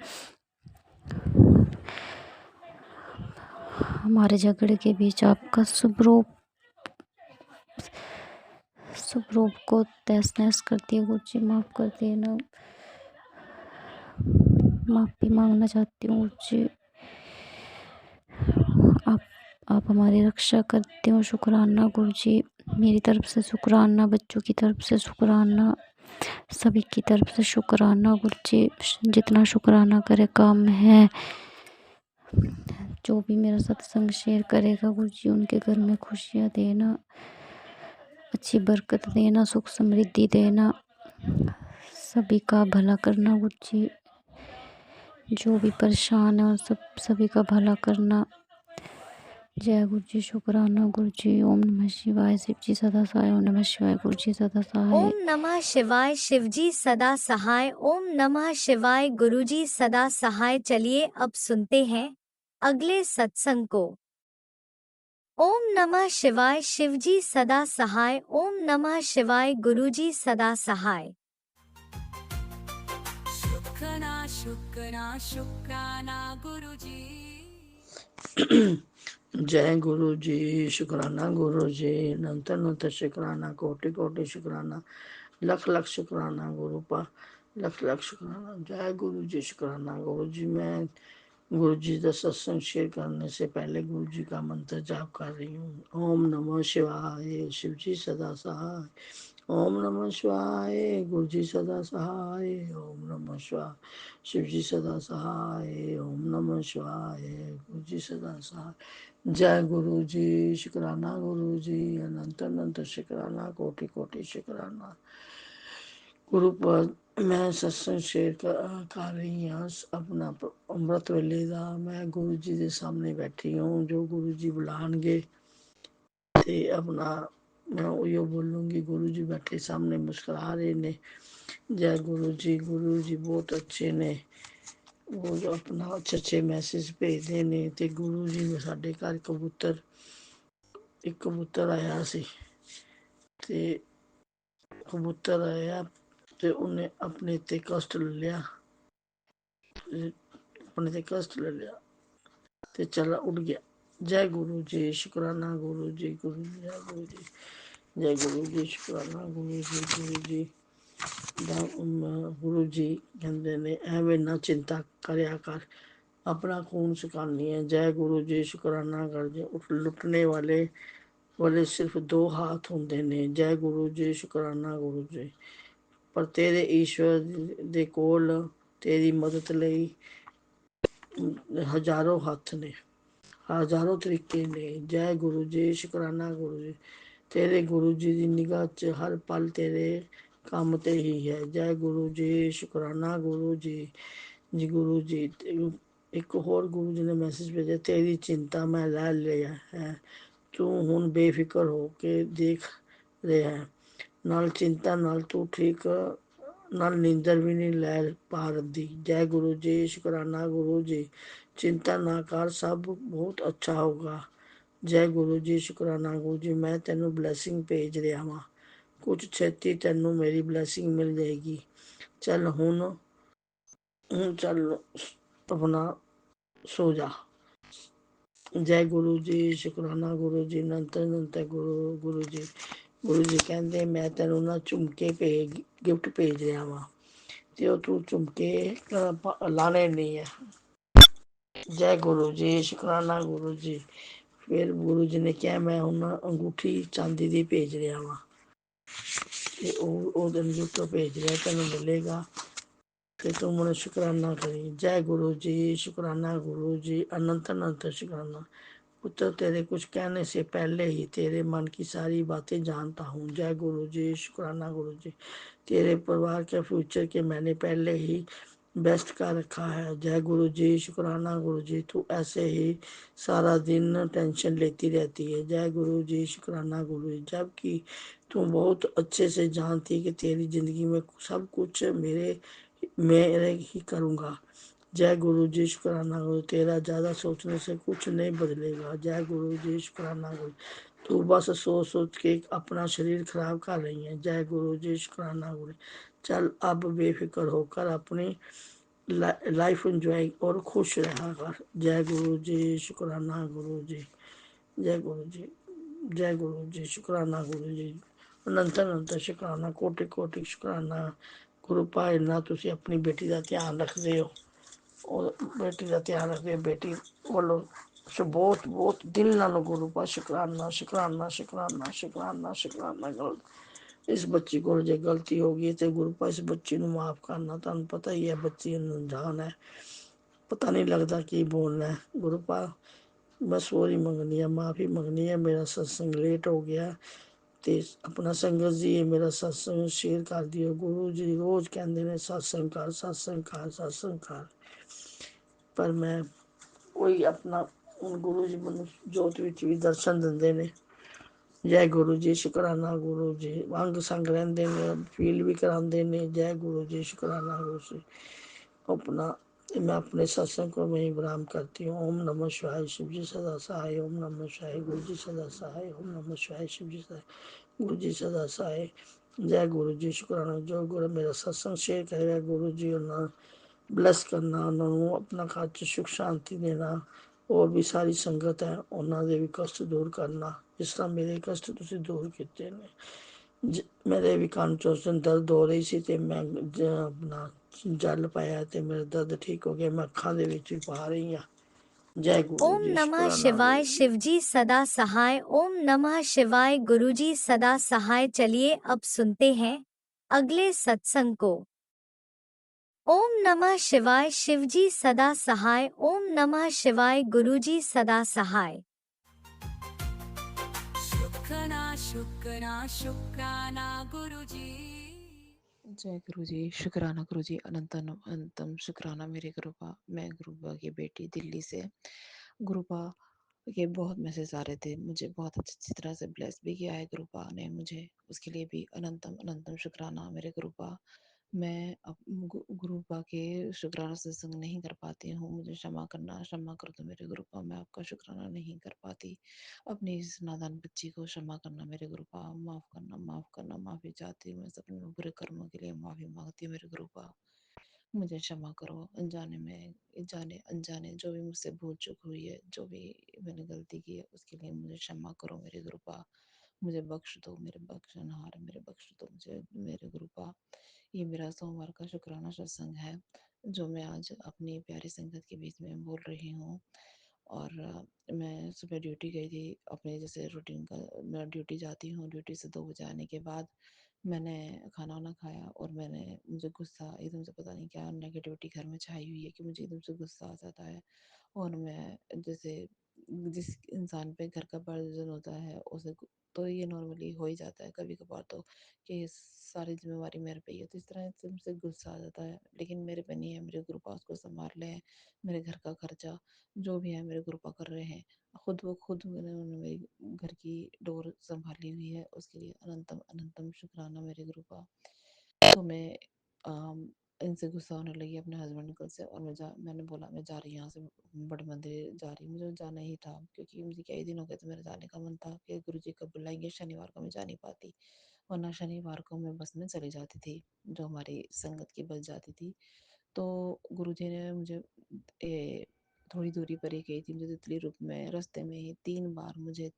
हमारे झगड़े के बीच आपका स्वरूप को तहस नहस कर दिया, गुरुजी माफ़ कर देना। माफ़ी मांगना चाहती हूँ गुरुजी। आप हमारी रक्षा करते हो, शुक्राना गुरुजी। मेरी तरफ से शुक्राना, बच्चों की तरफ से शुक्राना, सभी की तरफ से शुक्राना गुरुजी। जितना शुक्राना करे काम है। जो भी मेरा सत्संग शेयर करेगा गुरुजी, उनके घर में खुशियाँ देना, अच्छी बरकत देना, सुख समृद्धि देना, सभी का भला करना गुरुजी। जो भी परेशान है और सभी का भला करना। जय गुरुजी, शुक्राना गुरुजी। ओम नमः शिवाय, शिव जी सदा सहाय। ओम नमः शिवाय, गुरुजी सदा सहाय। ओम नमः शिवाय, शिवजी सदा सहाय। ओम नमः शिवाय, गुरुजी सदा सहाय। चलिए अब सुनते हैं अगले सत्संग को। ओम नमः शिवाय, शिवजी सदा सहाय। ओम नमः शिवाय, गुरुजी सदा सहाय। शुक्राना शुक्राना शुक्राना गुरुजी। जय गुरु जी, शुक्राना गुरु जी। अनंत अनंत शुक्राना, कोटि कोटि शुक्राना, लख लख शुक्राना गुरुपा, लख लख शुक्राना। जय गुरु जी, शुक्राना गुरु जी। मैं गुरु जी का सत्संग शेयर करने से पहले गुरु जी का मंत्र जाप कर रही हूँ। ओम नमः शिवाय, शिव जी सदा सहाय। ओम नमः शिवाय, गुरु जी सदा सहाय। ओम नमः शिवाय, शिव जी सदा सहाय। ओम नमः शिवाय, गुरु जी सदा सहाय। जय गुरु जी, शुक्राना गुरु जी। अनंत अनंत शुक्राना, कोटि कोटि शुक्राना। गुरु पर मैं सत्संग शेयर कर रही हूँ अपना अमृत वेले का। मैं गुरु जी के सामने बैठी हूँ। जो गुरु जी बुलाएंगे ते अपना मैं उयो बोलूँगी। गुरु जी बैठे सामने मुस्कुरा रहे ने। जय गुरु जी बहुत अच्छे ने। वो जो अपना अच्छे अच्छे मैसेज भेजते ने। ते गुरु जी ने साडे घर एक कबूतर आया सी ते कबूतर आया ते उन्हें अपने ते कष्ट ले लिया, अपने ते कष्ट ले लिया ते चला उड़ गया। जय गुरु जी, शुक्राना गुरु जी। गुरु जय गुरु जी, जय गुरु जी, शुक्राना गुरु जी। गुरु जी कहते ने एवें ना चिंता करया कर, अपना खून सुखानी है। जय गुरु जी, शुक्राना कर जी। लुटने वाले सिर्फ दो हाथ होंदे ने। जय गुरु जी, शुक्राना गुरु जी। पर तेरे ईश्वर दे कोल तेरी मदद लई हजारों हथ ने, हजारों तरीके ने। जय गुरु जी, शुक्राना गुरु जी। तेरे गुरु जी की निगाह च हर पल तेरे काम ते ही है। जय गुरु जी, शुक्राना गुरु जी। जी गुरु जी। एक होर गुरु जी ने मैसेज भेजा, तेरी चिंता मैं ले लिया है, तू हुण बेफिक्र हो के देख रहा है। नाल चिंता नाल तू ठीक नाल नींदर भी नहीं ले पा रही। जय गुरु जी, शुक्राना गुरु जी। चिंता ना कर, सब बहुत अच्छा होगा। जय गुरु जी, शुक्राना गुरु जी। मैं तेनों ब्लैसिंग भेज रहा वा, ਕੁਝ ਛੇਤੀ ਤੈਨੂੰ ਮੇਰੀ ਬਲੇਸਿੰਗ ਮਿਲ ਜਾਏਗੀ। ਚੱਲ ਹੁਣ ਚੱਲ ਆਪਣਾ ਸੋ ਜਾ। ਜੈ ਗੁਰੂ ਜੀ, ਸ਼ੁਕਰਾਨਾ ਗੁਰੂ ਜੀ, ਅਨੰਤ ਅਨੰਤ ਗੁਰੂ ਗੁਰੂ ਜੀ। ਗੁਰੂ ਜੀ ਕਹਿੰਦੇ ਮੈਂ ਤੈਨੂੰ ਨਾ ਝੁਮਕੇ ਗਿਫਟ ਭੇਜ ਰਿਹਾ ਵਾਂ ਤੇ ਉਹ ਤੂੰ ਝੁਮਕੇ ਲਾਣੇ ਨਹੀਂ ਹੈ। ਜੈ ਗੁਰੂ ਜੀ, ਸ਼ੁਕਰਾਨਾ ਗੁਰੂ ਜੀ। ਫਿਰ ਗੁਰੂ ਜੀ ਨੇ ਕਿਹਾ ਮੈਂ ਹੁਣ ਅੰਗੂਠੀ ਚਾਂਦੀ ਦੀ ਭੇਜ ਰਿਹਾ ਵਾਂ ਤੇ ਉਹ ਦਿਨ ਜੋ ਭੇਜ ਰਿਹਾ ਤੈਨੂੰ ਮਿਲੇਗਾ ਤੇ ਤੂੰ ਮੈਨੂੰ ਸ਼ੁਕਰਾਨਾ ਕਰੀ। ਜੈ ਗੁਰੂ ਜੀ, ਸ਼ੁਕਰਾਨਾ ਗੁਰੂ ਜੀ, अनंत अनंत शुक्राना। पुत्र तेरे कुछ कहने से पहले ही तेरे मन की सारी बातें जानता हूँ। जय गुरु जी, शुक्राना गुरु जी। तेरे परिवार के फ्यूचर के मैंने पहले ही बेस्ट कर रखा है। जय गुरु जी, शुक्राना गुरु जी। तू ऐसे ही सारा दिन टेंशन लेती रहती है। जय गुरु जी, शुक्राना गुरु जी। जबकि तू बहुत अच्छे से जानती कि तेरी जिंदगी में सब कुछ मेरे ही करूँगा। जय गुरु जी, शुक्राना गुरु। तेरा ज़्यादा सोचने से कुछ नहीं बदलेगा। जय गुरु जी, शुक्राना गुरु। तू बस सोच सोच के अपना शरीर खराब कर रही है। जय गुरु जी, शुक्राना गुरु। चल अब बेफिक्र होकर अपनी लाइफ एंजॉय और खुश रहा कर। जय गुरु जी, शुक्राना गुरु जी। जय गुरु जी, जय गुरु जी, शुक्राना गुरु जी। अनंत अनंत शुक्राना, कोटि कोटि शुक्राना। गुरु भाई ना तुसी अपनी बेटी का ध्यान रखते हो और बेटी का ध्यान रखते बेटी बोलो बहुत बहुत दिल नाल गुरु पा शुक्राना शुक्राना शुक्राना शुक्राना शुक्राना कर। इस बच्ची को जे गलती हो गई तो गुरु पा इस बच्ची को माफ करना। तुम पता ही है बच्ची अनजान है, पता नहीं लगता की बोलना है। गुरु पा मैं सॉरी मंगनी है, माफ़ी मंगनी है। मेरा सत्संग लेट हो गया ते अपना संगत जी ये मेरा सत्संग शेयर कर दियो। गुरु जी रोज कहते ने सत्संग कर सत्संग कर सत्संग कर, पर मैं कोई अपना गुरु जी मैं जोत विच भी दर्शन देंदे ने। जय गुरु जी, शुक्राना गुरु जी। अंग संग रहिंदे ने, फील भी करांदे ने। जय गुरु जी, शुक्राना गुरु जी। अपना मैं अपने सत्संग को मैं विराम करती हूँ। ओम नमः शिवाय, शिव जी सदा सहाय। ओम नमः शिवाय, गुरु जी सदा सहाय। ओम नमः शिवाय, शिव जी सदा, गुरु जी सदा सहाय। जय गुरु जी, शुक्राना। जो गुरु मेरा सत्संग शेयर करेगा गुरु जी उन्हें ब्लैस करना, उन्होंने अपना घर च सुख शांति देना। और भी सारी संगत है उन्होंने भी कष्ट दूर करना जिस तरह मेरे कष्ट तुसी दूर किए ने। मेरे भी कान चो उस दिन दर्द हो रही सी ते मैं अपना जल पाया ते मेरा दर्द ठीक हो गया। मैं अखा दे विच भी पा रही हाँ। जय गुरु ओम जी, नमः शुक्राना गुरु शिवाय, जी। शिवजी सदा सहाय। ओम नमः शिवाय, गुरुजी सदा सहाय। चलिए अब सुनते हैं अगले सत्संग को। ओम नमः शिवाय, शिवजी सदा सहाय। ओम नमः शिवाय, गुरुजी सदा सहाय। शुक्राना शुक्राना शुक्राना गुरुजी। जय गुरु जी, शुक्राना गुरु जी, अनंतम शुक्राना मेरे गुरुपा। मैं गुरुपा की बेटी दिल्ली से। गुरुपा के बहुत मैसेज आ रहे थे, मुझे बहुत अच्छी तरह से ब्लेस भी किया है गुरुपा ने मुझे, उसके लिए भी अनंतम अनंतम शुक्राना मेरे गुरुपा। मैं गुरुपा के शुक्राना सत्संग नहीं कर पाती हूँ, मुझे क्षमा करना, क्षमा कर दो मेरे गुरुपा। मैं आपका शुक्राना नहीं कर पाती। अपनी इस नादान बच्ची को क्षमा करना मेरे गुरुपा। माफ़ करना, माफ़ करना, माफ़ी चाहती हूँ। मैं अपने बुरे कर्मों के लिए माफ़ी मांगती हूँ मेरे गुरुपा। मुझे क्षमा करो, अनजाने में, जाने अनजाने जो भी मुझसे भूल चूक हुई है, जो भी मैंने गलती की है, उसके लिए मुझे क्षमा करो मेरे गुरुपा। मुझे बख्श दो, मेरे बख्शनहार, मेरे बख्श दो मुझे मेरे गुरुपा। ये मेरा सोमवार का शुक्राना सत्संग है जो मैं आज अपनी प्यारी संगत के बीच में बोल रही हूँ। और मैं सुबह ड्यूटी गई थी अपने जैसे रूटीन का। मैं ड्यूटी जाती हूँ, ड्यूटी से 2 बजे आने के बाद मैंने खाना वाना खाया और मुझे गुस्सा एकदम से, पता नहीं क्या नेगेटिविटी घर में छाई हुई है कि मुझे एकदम से गुस्सा आ जाता है। और मैं जैसे जिस इंसान पे घर का बर्डन होता है उसे तो ये नॉर्मली हो ही जाता है कभी कभार तो, कि सारी जिम्मेवारी मेरे पे ही है, तो इस तरह से मुझे गुस्सा आ जाता है। लेकिन मेरे पे नहीं है, मेरे गुरु पास को संभाल रहे हैं। मेरे घर का खर्चा जो भी है मेरे गुरु पा कर रहे हैं। खुद उन्होंने मेरी घर की डोर संभाली हुई है, उसके लिए अनंतम अनंतम शुक्राना मेरे गुरु पा। तो मैं अम, इनसे गुस्सा होने लगी अपने हस्बैंड को से, और मैंने बोला मैं जा रही हूँ यहाँ से, बड़े मंदिर जा रही हूँ। मुझे जाना ही था क्योंकि मुझे कई दिन हो गए थे, मेरे जाने का मन था कि गुरु जी कब बुलाएंगे, शनिवार को मैं जा नहीं पाती। वरना शनिवार को मैं बस में चली जाती थी, जो हमारी संगत की बस जाती थी। तो गुरुजी ने मुझे थोड़ी दूरी पर ही गई थी, मुझे तितली रूप में रास्ते में ही 3 बार मुझे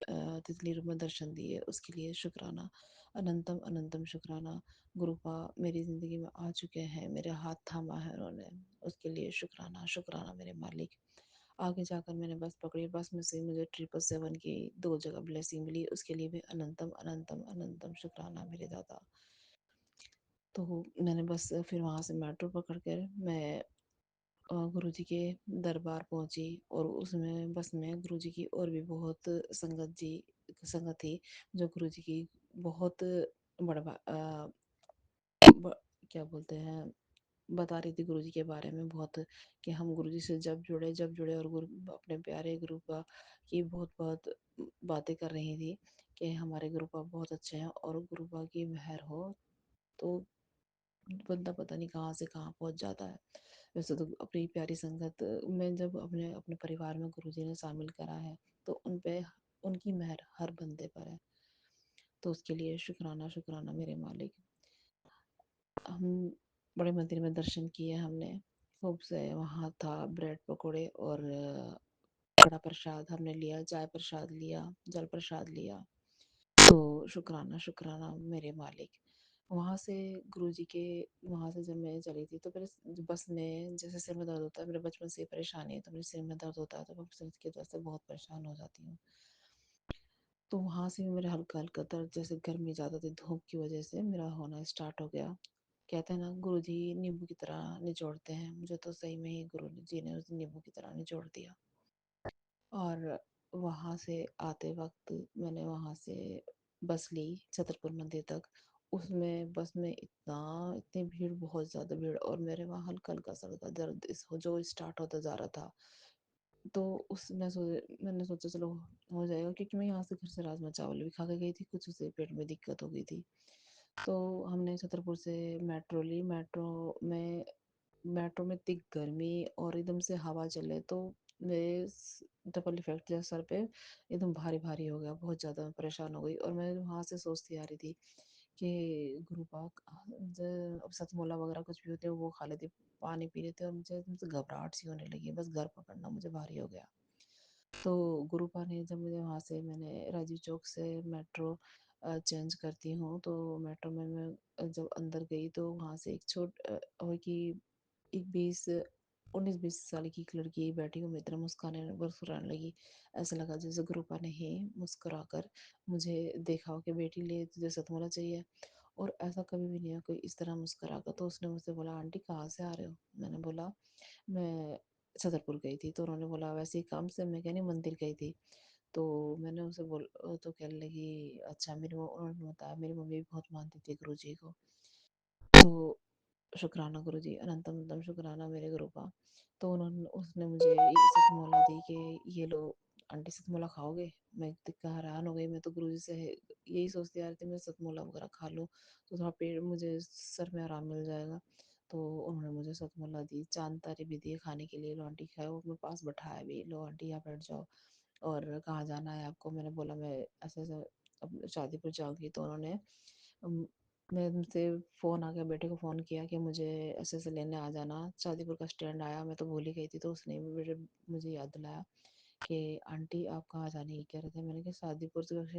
तितली रूप में दर्शन दिए, उसके लिए शुक्राना, अनंतम अनंतम शुक्राना। गुरुपा मेरी ज़िंदगी में आ चुके हैं, मेरे हाथ थामा है उन्होंने, उसके लिए शुक्राना शुक्राना मेरे मालिक। आगे जाकर मैंने बस पकड़ी, बस में से मुझे 777 की 2 जगह ब्लेसिंग मिली, उसके लिए भी अनंतम अनंतम अनंतम शुक्राना मेरे दादा। तो मैंने बस फिर वहाँ से मेट्रो पकड़ कर मैं गुरुजी के दरबार पहुंची, और उसमें बस में गुरुजी की और भी बहुत संगत थी, जो गुरुजी की बहुत बड़वा ब, क्या बोलते हैं, बता रही थी गुरुजी के बारे में बहुत, कि हम गुरुजी से जब जुड़े, और गुरु अपने प्यारे गुरु का की बहुत बहुत बातें कर रही थी, कि हमारे गुरु का बहुत अच्छे हैं, और गुरु का की मेहर हो तो बंदा पता नहीं कहाँ से कहाँ पहुंच जाता है। वैसे तो अपनी प्यारी संगत में जब अपने अपने परिवार में गुरुजी ने शामिल करा है, तो उन पे उनकी मेहर हर बंदे पर है, तो उसके लिए शुक्राना शुक्राना मेरे मालिक। हम बड़े मंदिर में दर्शन किए हमने, खूब से वहाँ था ब्रेड पकोड़े और कड़ा प्रसाद हमने लिया, चाय प्रसाद लिया, जल प्रसाद लिया। तो शुक्राना शुक्राना मेरे मालिक। वहाँ से गुरुजी के वहाँ से जब मैं चली थी, तो मेरे बस में जैसे सिर में दर्द होता है, मेरे बचपन से ये परेशानी है, तो मेरे सिर में दर्द होता है, तो मैं सिर की वजह से बहुत परेशान हो जाती हूँ। तो वहाँ से भी मेरा हल्का हल्का दर्द, जैसे गर्मी ज़्यादा थी धूप की वजह से, मेरा होना स्टार्ट हो गया। कहते हैं ना, गुरुजी नींबू की तरह निचोड़ते हैं, मुझे तो सही में ही गुरु जी ने उस नींबू की तरह निचोड़ दिया। और वहाँ से आते वक्त मैंने वहाँ से बस ली छतरपुर मंदिर तक। उसमें बस में इतनी भीड़, बहुत ज़्यादा भीड़, और मेरे वहाँ हल्का हल्का सर का दर्द इस जो स्टार्ट होता जा रहा था। तो मैंने सोचा चलो हो जाएगा, क्योंकि मैं यहाँ से घर से राजमा चावल भी खा के गई थी, कुछ उसे पेट में दिक्कत हो गई थी। तो हमने छतरपुर से मेट्रो ली, मेट्रो में इतनी गर्मी और एकदम से हवा चले, तो मेरे डबल इफेक्ट जैसा सर पे एकदम भारी भारी हो गया, बहुत ज़्यादा परेशान हो गई। और मैं वहाँ से सोचती आ रही थी कि गुरु पाक अब सतमोला वगैरह कुछ भी होते हैं वो खा लेती, पानी पी लेते, और मुझे एकदम से घबराहट सी होने लगी, बस घर पकड़ना मुझे भारी हो गया। तो गुरुपा ने जब मुझे वहाँ से, मैंने राजीव चौक से मेट्रो चेंज करती हूँ, तो मेट्रो में मैं जब अंदर गई, तो वहाँ से एक वो कि एक 19-20 साल की एक लड़की बैठी हुई मित्र मुस्काने मुस्कुराने लगी। ऐसा लगा जैसे गुरुपा ने ही मुस्कुरा कर मुझे देखा हो कि बेटी ले तुझे सतमोला चाहिए। और ऐसा कभी भी नहीं है कोई इस तरह मुस्कुरा कर। तो उसने मुझसे बोला, आंटी कहाँ से आ रहे हो? मैंने बोला मैं छतरपुर गई थी। तो उन्होंने बोला वैसे ही काम से? मैं कहनी मंदिर गई थी। तो मैंने उसे तो कहने लगी अच्छा, उन्होंने बताया मेरी मम्मी भी बहुत मानती थी गुरु जी को। तो शुक्राना गुरुजी, अनंतम अनंतम शुक्राना मेरे गुरु का। तो उसने मुझे सतमोला दी कि ये लो आंटी, सतमोला खाओगे? मैं इतनी हैरान हो गई, मैं तो गुरुजी से यही सोचती आ रही थी मैं सतमोला वगैरह खा लूँ तो थोड़ा पेट, मुझे सर में आराम मिल जाएगा। तो उन्होंने मुझे सतमोला दी, चांद तारे भी दिए खाने के लिए। लो आंटी खाओ, मेरे पास बैठाया भी, लो आंटी यहाँ बैठ जाओ। और कहाँ जाना है आपको? मैंने बोला मैं ऐसे ऐसे अब शादीपुर जाऊँगी। तो उन्होंने अम, मैं उनसे फ़ोन आ गया, बेटे को फ़ोन किया कि मुझे ऐसे ऐसे लेने आ जाना। शादीपुर का स्टैंड आया, मैं तो भूल ही गई थी। तो उसने मुझे याद दिलाया कि आंटी आप कहाँ जाने की कह रहे थे? मैंने कहा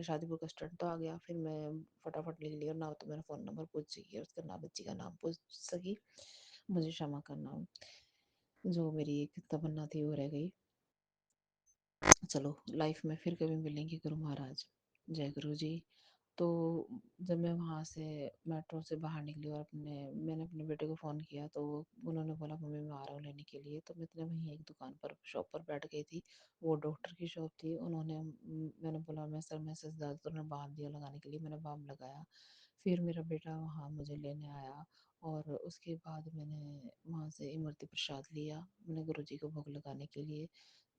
शादीपुर का स्टैंड तो आ गया। फिर मैं फटाफट लिख लिया, ना तो मेरा फ़ोन नंबर पूछ सकी, उसका ना बच्ची का नाम पूछ सकी। मुझे क्षमा करना, जो मेरी एक तमन्ना थी वो रह गई। चलो लाइफ में फिर कभी मिलेंगे गुरु महाराज। जय गुरु जी। तो जब मैं वहाँ से मेट्रो से बाहर निकली और मैंने अपने बेटे को फ़ोन किया, तो उन्होंने बोला मम्मी मैं आ रहा हूँ लेने के लिए। तो मैं इतने वहीं एक दुकान पर शॉप पर बैठ गई थी। वो डॉक्टर की शॉप थी। मैंने बोला मैं सर में से दर्द, तो उन्होंने बाम दिया लगाने के लिए, मैंने बाम लगाया। फिर मेरा बेटा वहाँ मुझे लेने आया, और उसके बाद मैंने वहाँ से इमरती प्रसाद लिया, मैंने गुरु जी को भोग लगाने के लिए।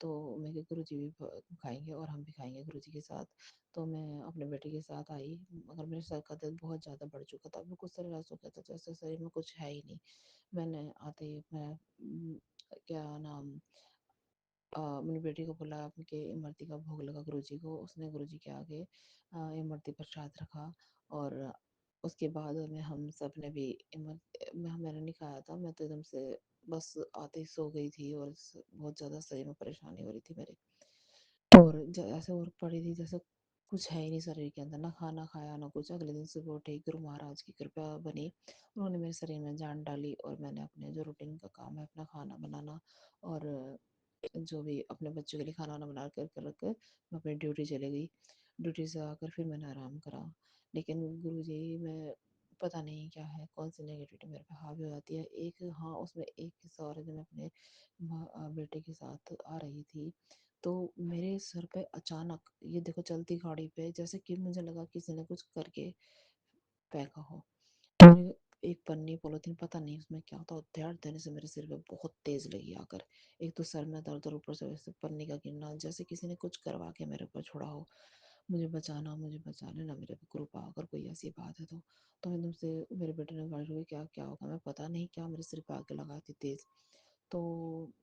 तो मैं गुरु जी भी खाएंगे और हम भी खाएंगे गुरु जी के साथ। तो मैं अपने बेटे के साथ आई, मगर मेरे सर का दर्द बहुत ज़्यादा बढ़ चुका था, बिल्कुल शरीर ऐसा हो गया था जैसे शरीर में कुछ है ही नहीं। मैंने आते ही मैं क्या नाम मेरी बेटी को बोला उनके इमरती का भोग लगा गुरुजी को, उसने गुरुजी के आगे इमरती प्रसाद रखा। और उसके बाद में हम सब ने भी मैंने नहीं खाया था, मैं तो एकदम से बस आते ही सो गई थी और बहुत ज़्यादा शरीर में परेशानी हो रही थी मेरे। और ऐसे और पड़ी थी जैसे कुछ है ही नहीं शरीर के अंदर, ना खाना खाया ना कुछ। अगले दिन सुबह उठी, गुरु महाराज की कृपा बनी, उन्होंने मेरे शरीर में जान डाली और मैंने अपने जो रूटीन का काम है, अपना खाना बनाना और जो भी अपने बच्चों के लिए खाना वाना बना कर रख कर मैं अपनी ड्यूटी चली गई। ड्यूटी से आकर फिर मैंने आराम करा। लेकिन गुरुजी में पता नहीं क्या है, कौन सी नेगेटिविटी मेरे पे हावी हो जाती है। एक हाँ, उसमें एक किस्सा और है, जब मैं अपने बेटे के साथ आ रही थी तो मेरे सर पे अचानक, ये देखो चलती गाड़ी पे, जैसे कि मुझे लगा किसी ने कुछ करके फेंका हो। मुझे एक पन्नी पॉलिथीन, पता नहीं उसमें क्या था, ध्यान देने से मेरे सिर पे बहुत तेज लगी आकर। एक तो सर में दर्द और ऊपर से वैसे पन्नी का गिरना, जैसे किसी ने कुछ करवा के मेरे ऊपर छोड़ा हो। मुझे बचा लेना मेरे पे कृपा, अगर कोई ऐसी बात है तो एकदम से मेरे बेटे ने गाड़ी रोकी। क्या क्या होगा मैं पता नहीं, क्या मेरे सिर पे आके लगा थी तेज। तो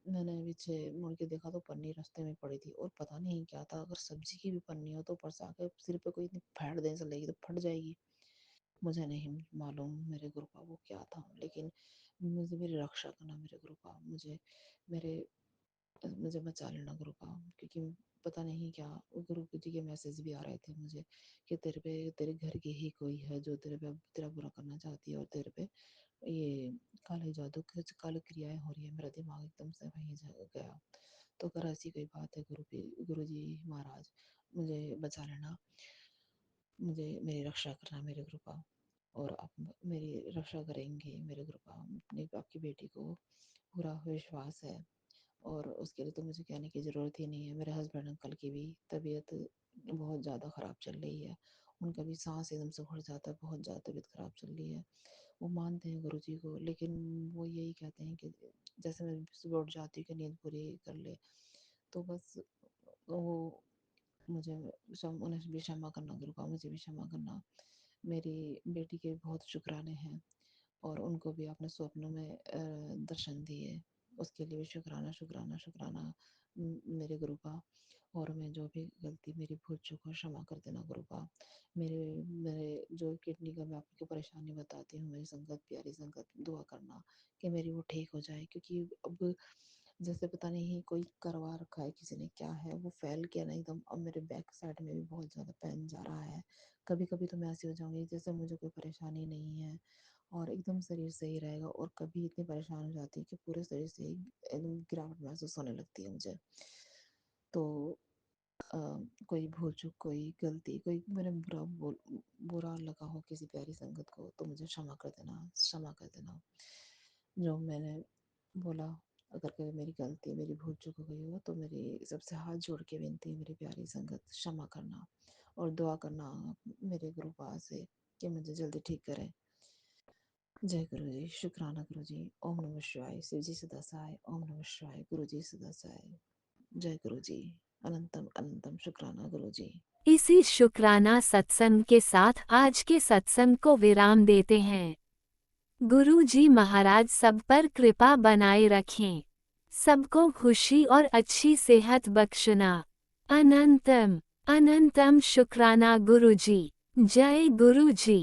मैंने पीछे मुड़ के देखा तो पन्नी रास्ते में पड़ी थी और पता नहीं क्या था। अगर सब्जी की भी पन्नी हो तो ऊपर से आके सिर पे कोई इतनी फैट देने से लगी तो फट जाएगी। मुझे नहीं मालूम मेरे गुरु का वो क्या था, लेकिन मुझे मेरी रक्षा करना मेरे गुरु का, मेरे मुझे बचा लेना गुरु का। क्योंकि पता नहीं क्या गुरु जी के मैसेज भी आ रहे थे मुझे कि तेरे घर की ही कोई है जो तेरे पे तेरा बुरा करना चाहती है और तेरे पे ये काले जादू काली क्रियाएं हो रही है। मेरा दिमाग एकदम से वहीं गया। तो अगर ऐसी कोई बात है गुरु जी महाराज, मुझे बचा लेना, मुझे मेरी रक्षा करना मेरे गुरु का। और आप मेरी रक्षा करेंगे मेरे गुरु का। अपनी आपकी बेटी को पूरा विश्वास है और उसके लिए तो मुझे कहने की ज़रूरत ही नहीं है। मेरे हस्बैंड अंकल की भी तबीयत बहुत ज़्यादा ख़राब चल रही है, उनका भी सांस एकदम से घुट जाता है, बहुत ज़्यादा तबीयत ख़राब चल रही है। वो मानते हैं गुरु जी को, लेकिन वो यही कहते हैं कि जैसे मैं सुबह उठ जाती हूँ कि नींद पूरी कर ले, तो बस वो मुझे उन्हें भी क्षमा करना गुरु का, मुझे भी क्षमा करना। मेरी बेटी के बहुत शुक्राने हैं और उनको भी आपने स्वप्नों में दर्शन दिए, उसके लिए भी शुक्राना शुक्राना शुक्राना मेरे गुरु का। और मैं जो भी गलती मेरी भूल चूक हो क्षमा कर देना गुरु का। मेरे मेरे जो किडनी का मैं आपको परेशानी बताती हूँ, मेरी संगत प्यारी संगत दुआ करना कि मेरी वो ठीक हो जाए। क्योंकि अब जैसे पता नहीं कोई करवा रखा है किसी ने, क्या है वो फैल गया ना एकदम। अब मेरे बैक साइड में भी बहुत ज़्यादा पेन जा रहा है। कभी कभी तो मैं ऐसी हो जाऊंगी जैसे मुझे कोई परेशानी नहीं है और एकदम शरीर सही रहेगा, और कभी इतनी परेशान हो जाती है कि पूरे शरीर से ही एकदम गिरावट महसूस होने लगती है मुझे। तो अ, कोई भूल चूक, कोई गलती, कोई मैंने बुरा लगा हो किसी प्यारी संगत को तो मुझे क्षमा कर देना, क्षमा कर देना। जो मैंने बोला, अगर कोई मेरी गलती मेरी भूल चूक हो गई हो तो मेरी सबसे हाथ जोड़ के विनती है मेरी प्यारी संगत, क्षमा करना और दुआ करना मेरे गुरु पास से कि मुझे जल्दी ठीक करें। जय गुरु जी, शुक्राना गुरु जी। ओम नमः शिवाय। शिव जी सदा सहाय। ओम नमः शिवाय। गुरु जी सदा सहाय। जय गुरु जी। अनंतम अनंतम शुक्राना गुरु जी। इसी शुक्राना सत्संग के साथ आज के सत्संग को विराम देते हैं। गुरु जी महाराज सब पर कृपा बनाए रखें, सबको खुशी और अच्छी सेहत बख्शना। अनंतम अनंतम शुक्राना गुरु जी। जय गुरु जी।